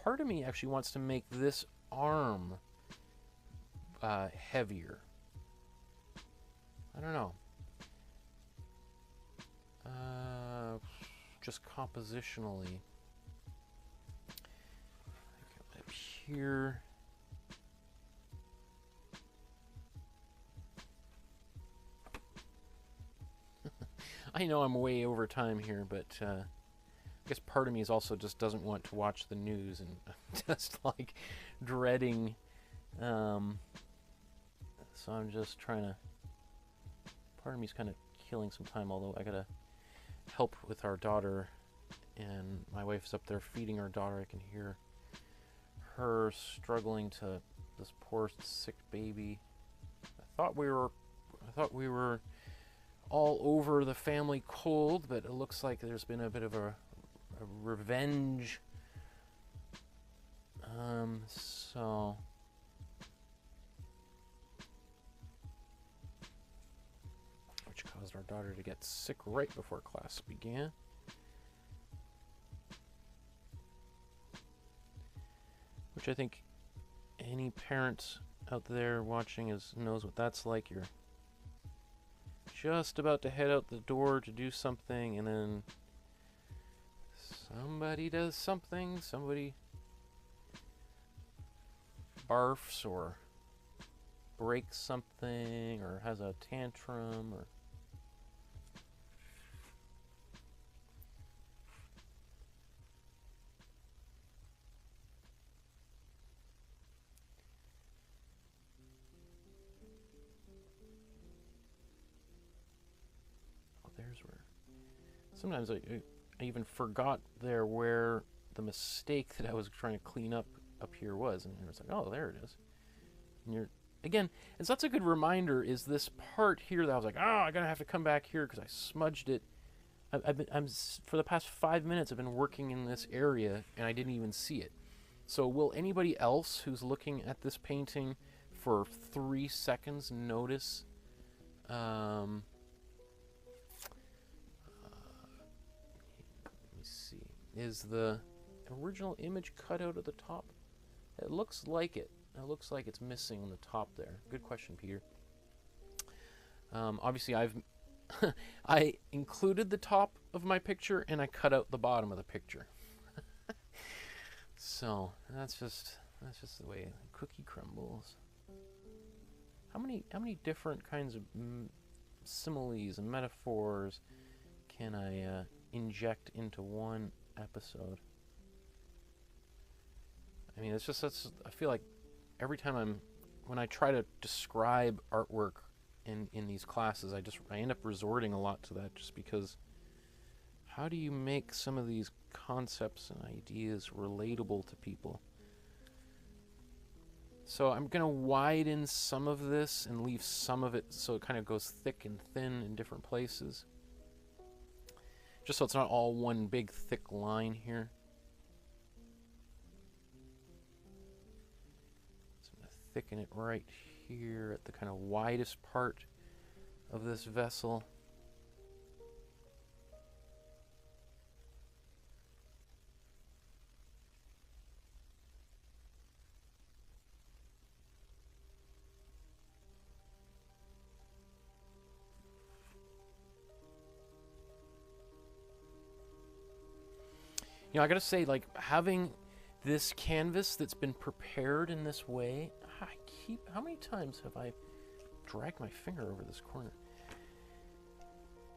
Speaker 1: Part of me actually wants to make this arm heavier. I don't know. Just compositionally. Up here. I know I'm way over time here, but I guess part of me is also just doesn't want to watch the news and just like dreading. So I'm just trying to. Part of me is kind of killing some time, although I gotta help with our daughter, and my wife's up there feeding our daughter. I can hear her struggling to, this poor sick baby. I thought we were all over the family cold, but it looks like there's been a bit of a revenge. So which caused our daughter to get sick right before class began. Which I think any parent out there watching knows what that's like. You're just about to head out the door to do something, and then somebody does something, somebody barfs or breaks something or has a tantrum or there's where sometimes I even forgot there where the mistake that I was trying to clean up here was, and it was like, oh, there it is. And you're again, and so that's a good reminder, is this part here that I was like, oh, I'm gonna have to come back here because I smudged it. I'm for the past 5 minutes I've been working in this area and I didn't even see it. So will anybody else who's looking at this painting for 3 seconds notice let me see, is the original image cut out at the top? It looks like it. It looks like it's missing on the top there. Good question, Peter. Obviously, I included the top of my picture and I cut out the bottom of the picture. So that's just the way the cookie crumbles. How many different kinds of similes and metaphors can I inject into one episode? I mean, it's just I feel like every time when I try to describe artwork in these classes, I end up resorting a lot to that, just because how do you make some of these concepts and ideas relatable to people? So I'm going to widen some of this and leave some of it so it kind of goes thick and thin in different places, just so it's not all one big thick line here. Thicken it right here at the kind of widest part of this vessel. You know, I gotta say, like, having this canvas that's been prepared in this way, how many times have I dragged my finger over this corner?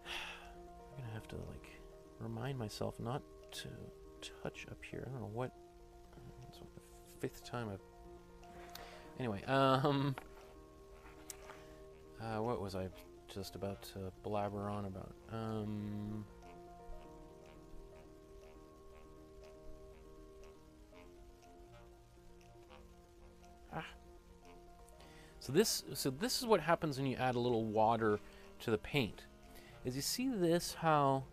Speaker 1: I'm gonna have to, like, remind myself not to touch up here. I don't know what, it's like the 5th time I've, anyway, what was I just about to blabber on about? So this is what happens when you add a little water to the paint. Is you see this, how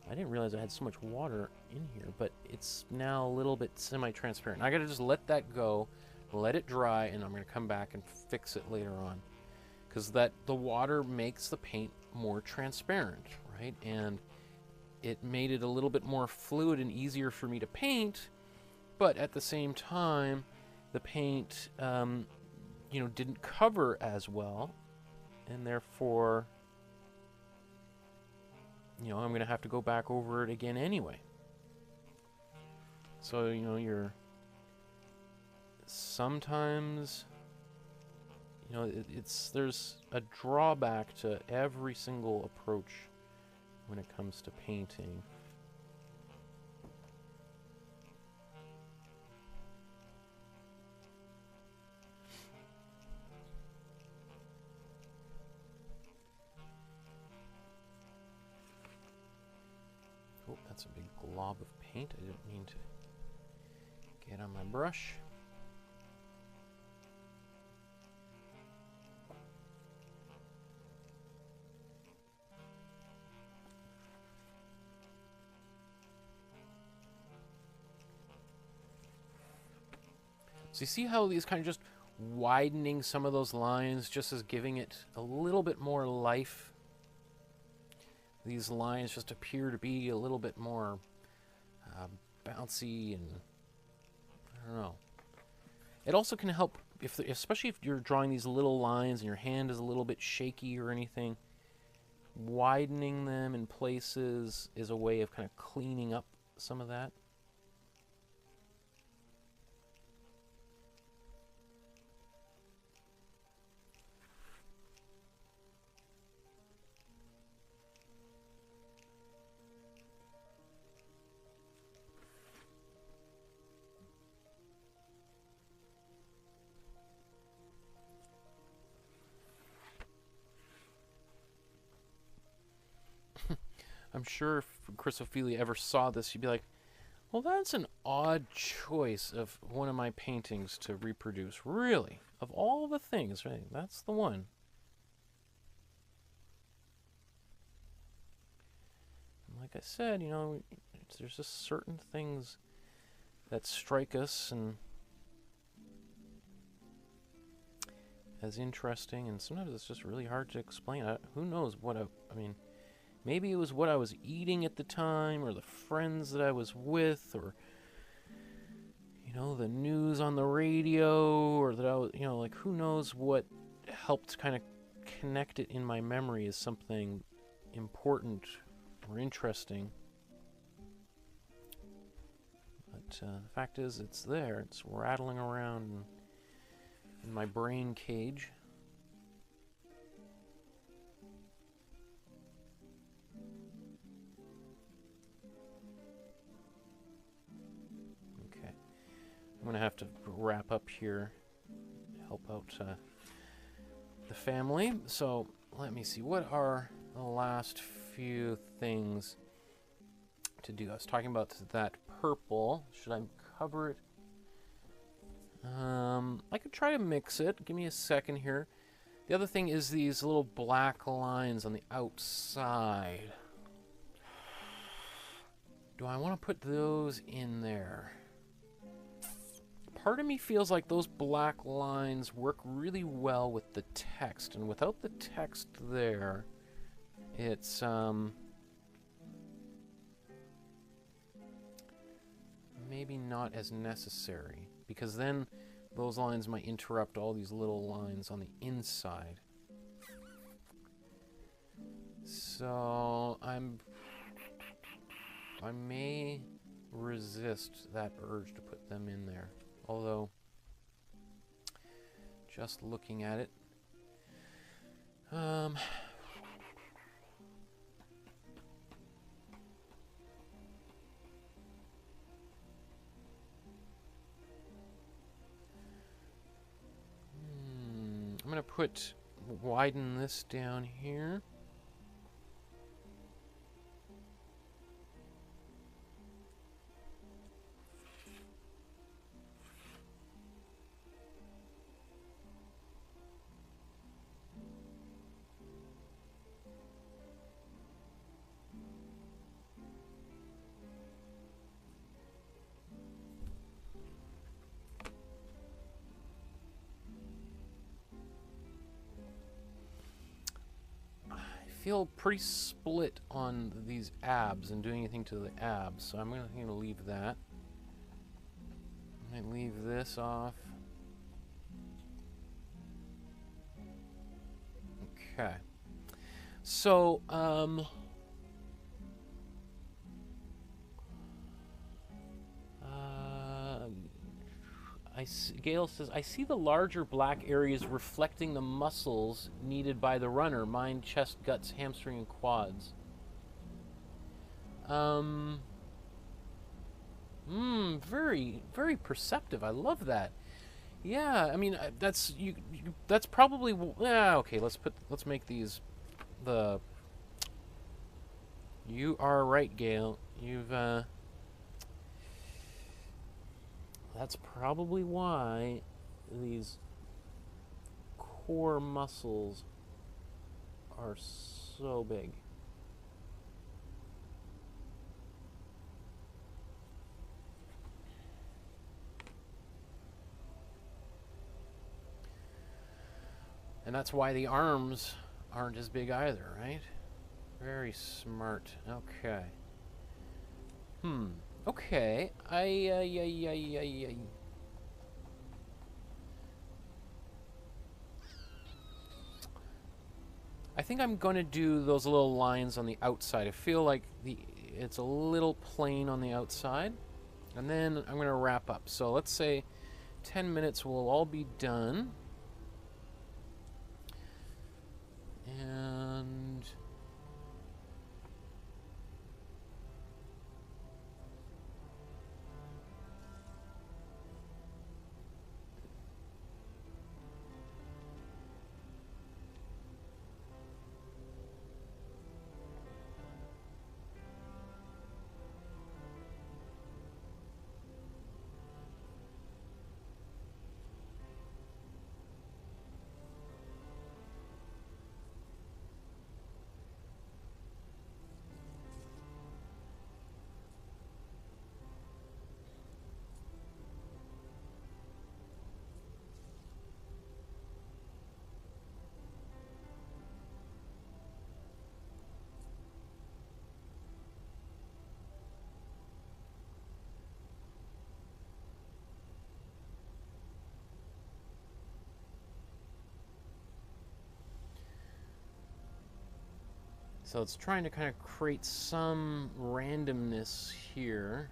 Speaker 1: I didn't realize I had so much water in here, but it's now a little bit semi-transparent. I gotta just let that go, let it dry, and I'm gonna come back and fix it later on, because the water makes the paint more transparent, right? And it made it a little bit more fluid and easier for me to paint, but at the same time, the paint you know, didn't cover as well, and therefore, you know, I'm gonna have to go back over it again anyway. So, you know, sometimes, you know, there's a drawback to every single approach when it comes to painting. That's a big glob of paint. I didn't mean to Get on my brush. So you see how these kind of just widening some of those lines just as giving it a little bit more life. These lines just appear to be a little bit more bouncy, and I don't know. It also can help, especially if you're drawing these little lines and your hand is a little bit shaky or anything, widening them in places is a way of kind of cleaning up some of that. I'm sure if Chris Ofili ever saw this, he'd be like, well, that's an odd choice of one of my paintings to reproduce. Really? Of all the things, right? That's the one. And like I said, you know, there's just certain things that strike us and as interesting, and sometimes it's just really hard to explain. Who knows what I mean, maybe it was what I was eating at the time, or the friends that I was with, or, you know, the news on the radio, or that I was, you know, like, who knows what helped kind of connect it in my memory as something important or interesting. But the fact is, it's there. It's rattling around in my brain cage. I'm going to have to wrap up here, help out the family. So let me see, what are the last few things to do? I was talking about that purple. Should I cover it? I could try to mix it. Give me a second here. The other thing is these little black lines on the outside. Do I want to put those in there? Part of me feels like those black lines work really well with the text, and without the text there, it's maybe not as necessary, because then those lines might interrupt all these little lines on the inside. So I may resist that urge to put them in there. Although, just looking at it, I'm going to widen this down here. Feel pretty split on these abs and doing anything to the abs, so I'm going to leave that. I might leave this off. Okay. So, Gail says, I see the larger black areas reflecting the muscles needed by the runner. Mind, chest, guts, hamstring, and quads. Very, very perceptive. I love that. Yeah, I mean, that's that's probably, yeah, okay, let's make these you are right, Gail. You've That's probably why these core muscles are so big. And that's why the arms aren't as big either, right? Very smart. Okay. Okay. I think I'm going to do those little lines on the outside. I feel like it's a little plain on the outside. And then I'm going to wrap up. So let's say 10 minutes will all be done. And so it's trying to kind of create some randomness here.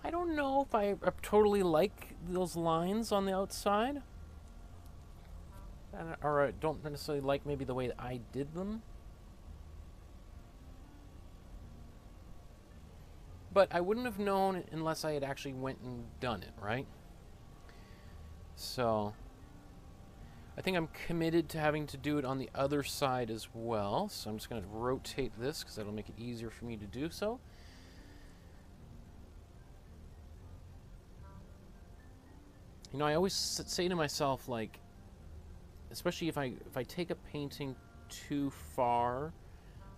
Speaker 1: I don't know if I totally like those lines on the outside. Or I don't necessarily like maybe the way that I did them. But I wouldn't have known unless I had actually went and done it, right? So I think I'm committed to having to do it on the other side as well. So I'm just going to rotate this because that'll make it easier for me to do so. You know, I always say to myself, like, especially if I take a painting too far,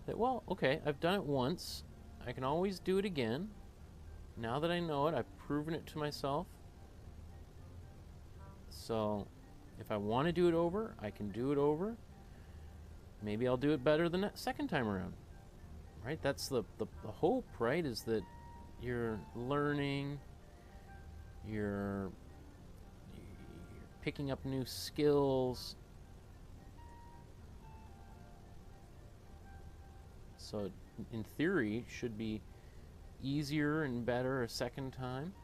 Speaker 1: that, well, okay, I've done it once. I can always do it again. Now that I know it, I've proven it to myself. So if I want to do it over, I can do it over. Maybe I'll do it better the second time around. Right? That's the hope, right? Is that you're learning, you're picking up new skills. So in theory, it should be easier and better a second time.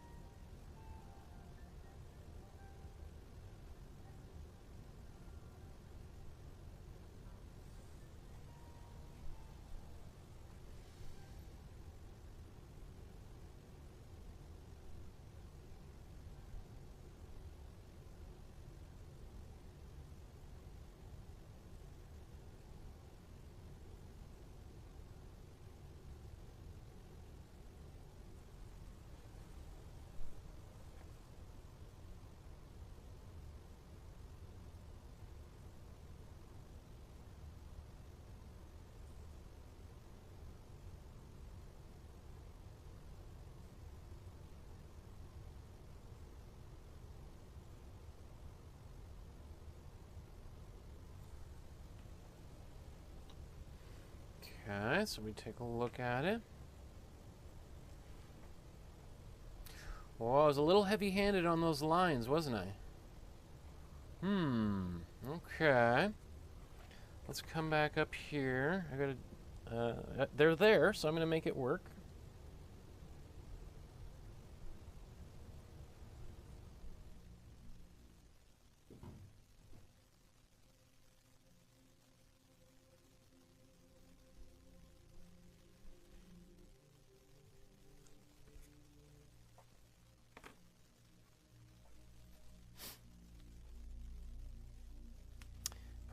Speaker 1: Okay, so we take a look at it. Oh, I was a little heavy-handed on those lines, wasn't I? Okay. Let's come back up here. I gotta, they're there, so I'm gonna make it work.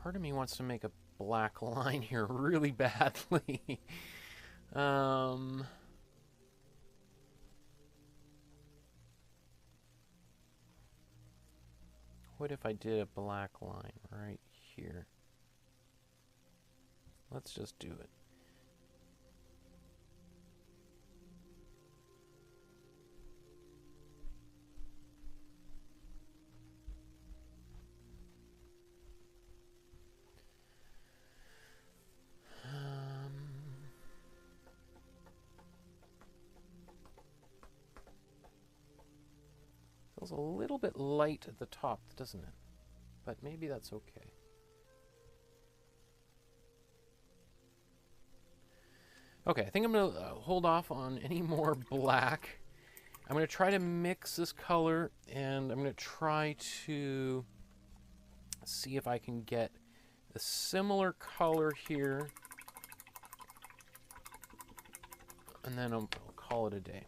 Speaker 1: Part of me wants to make a black line here really badly. What if I did a black line right here? Let's just do it. Feels a little bit light at the top, doesn't it? But maybe that's okay. Okay, I think I'm going to hold off on any more black. I'm going to try to mix this color, and I'm going to try to see if I can get a similar color here. And then I'll call it a day.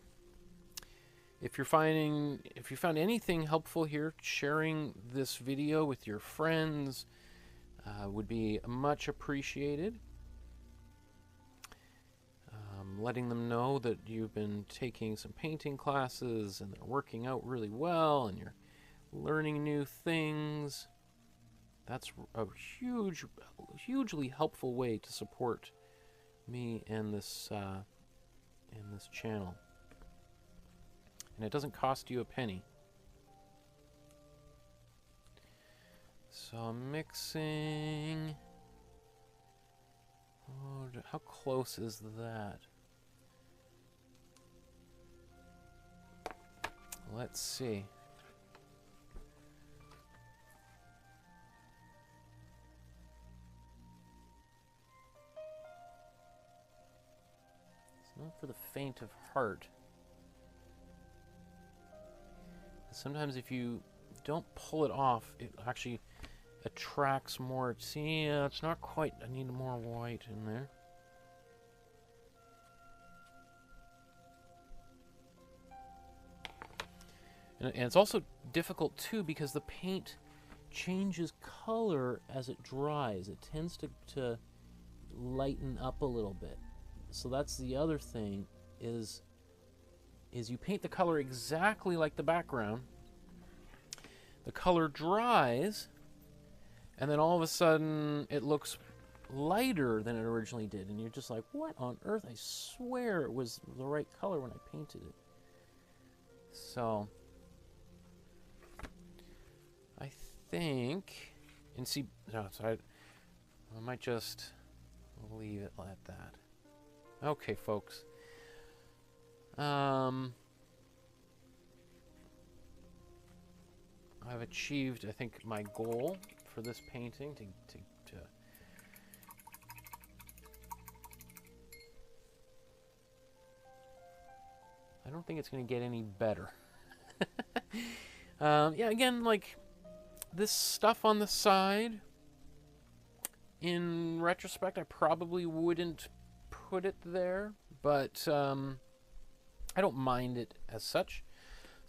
Speaker 1: If you found anything helpful here, sharing this video with your friends would be much appreciated. Letting them know that you've been taking some painting classes and they're working out really well and you're learning new things. That's a hugely helpful way to support me and this channel. And it doesn't cost you a penny. So I'm mixing. Oh, how close is that? Let's see. It's not for the faint of heart. Sometimes if you don't pull it off, it actually attracts more. See, it's not quite. I need more white in there. And it's also difficult too because the paint changes color as it dries. It tends to lighten up a little bit. So that's the other thing is you paint the color exactly like the background. The color dries, and then all of a sudden it looks lighter than it originally did, and you're just like, what on earth? I swear it was the right color when I painted it. So I think, and see, no, so I might just leave it like that. Okay, folks. I've achieved, I think, my goal for this painting to I don't think it's going to get any better. Yeah, again, like this stuff on the side, in retrospect, I probably wouldn't put it there, but I don't mind it as such.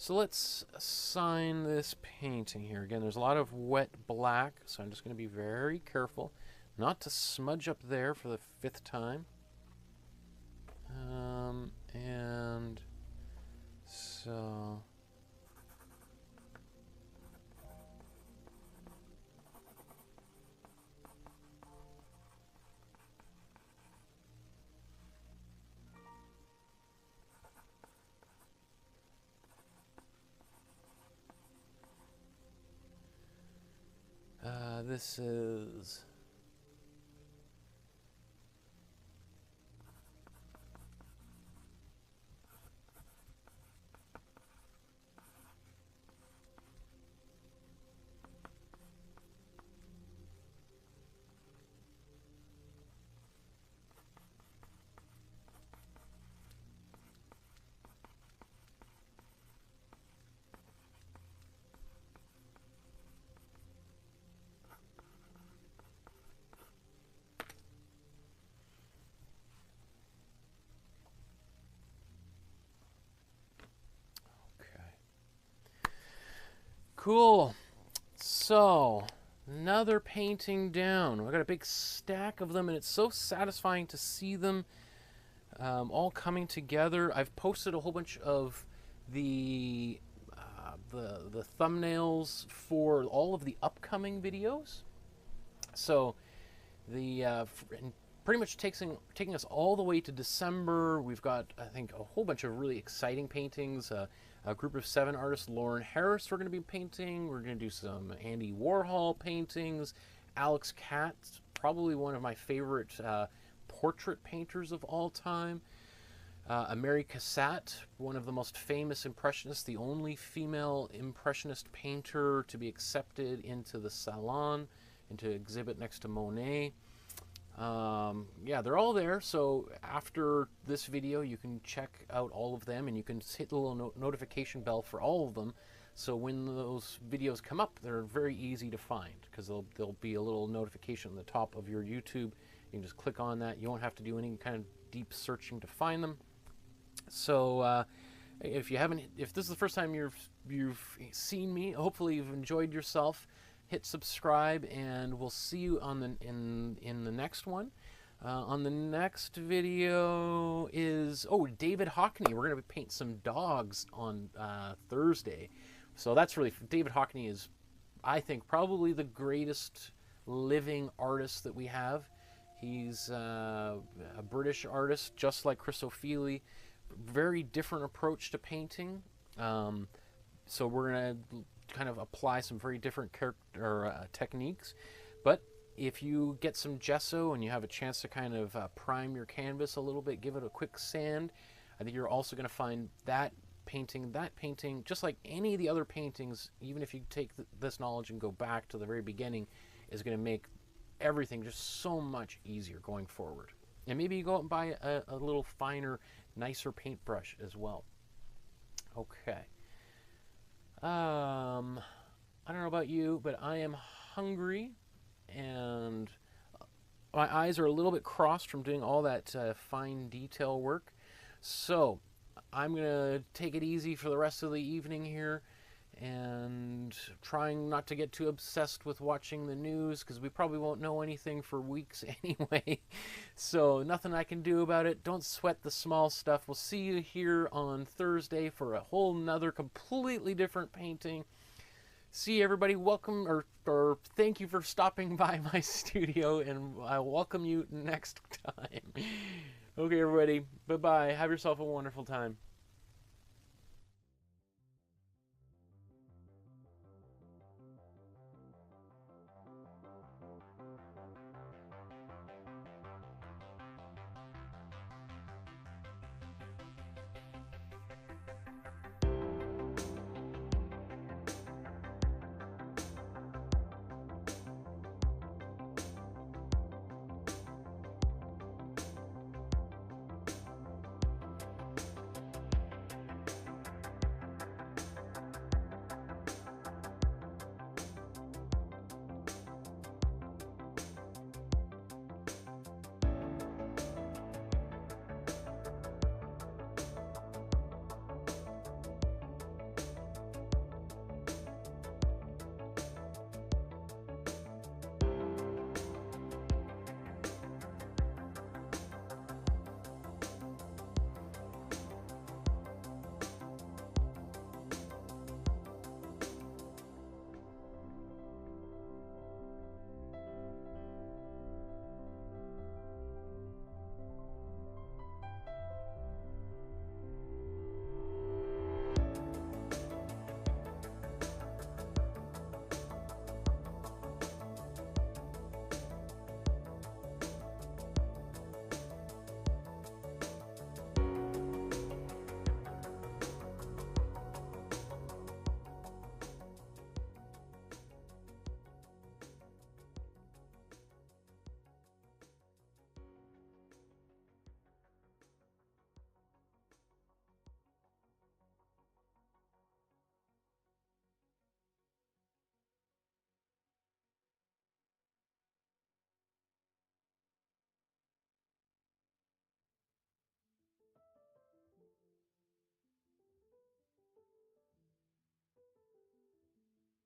Speaker 1: So let's assign this painting here. Again, there's a lot of wet black, so I'm just going to be very careful not to smudge up there for the 5th time. And so this is Cool. So, another painting down. I've got a big stack of them, and it's so satisfying to see them all coming together. I've posted a whole bunch of the thumbnails for all of the upcoming videos. So, pretty much taking us all the way to December. We've got, I think, a whole bunch of really exciting paintings. A group of 7 artists, Lauren Harris, we're going to be painting. We're going to do some Andy Warhol paintings. Alex Katz, probably one of my favorite portrait painters of all time. Mary Cassatt, one of the most famous Impressionists, the only female Impressionist painter to be accepted into the Salon and to exhibit next to Monet. Yeah, they're all there, so after this video you can check out all of them, and you can hit the little notification bell for all of them, so when those videos come up, they're very easy to find, because there'll be a little notification on the top of your YouTube. You can just click on that. You won't have to do any kind of deep searching to find them. So if this is the first time you've seen me, hopefully you've enjoyed yourself. Hit subscribe, and we'll see you on in the next one. On the next video is David Hockney. We're going to paint some dogs on Thursday. So that's really, David Hockney is, I think, probably the greatest living artist that we have. He's a British artist, just like Chris Ofili. Very different approach to painting. So we're going to kind of apply some very different techniques. But if you get some gesso and you have a chance to kind of prime your canvas a little bit, give it a quick sand, I think you're also going to find that painting, just like any of the other paintings, even if you take this knowledge and go back to the very beginning, is going to make everything just so much easier going forward. And maybe you go out and buy a little finer, nicer paintbrush as well. Okay. I don't know about you, but I am hungry, and my eyes are a little bit crossed from doing all that fine detail work. So I'm going to take it easy for the rest of the evening here, and trying not to get too obsessed with watching the news, because we probably won't know anything for weeks anyway. So nothing I can do about it. Don't sweat the small stuff. We'll see you here on Thursday for a whole nother completely different painting. See you, everybody. Welcome, or thank you for stopping by my studio, and I'll welcome you next time. Okay, everybody. Bye-bye. Have yourself a wonderful time.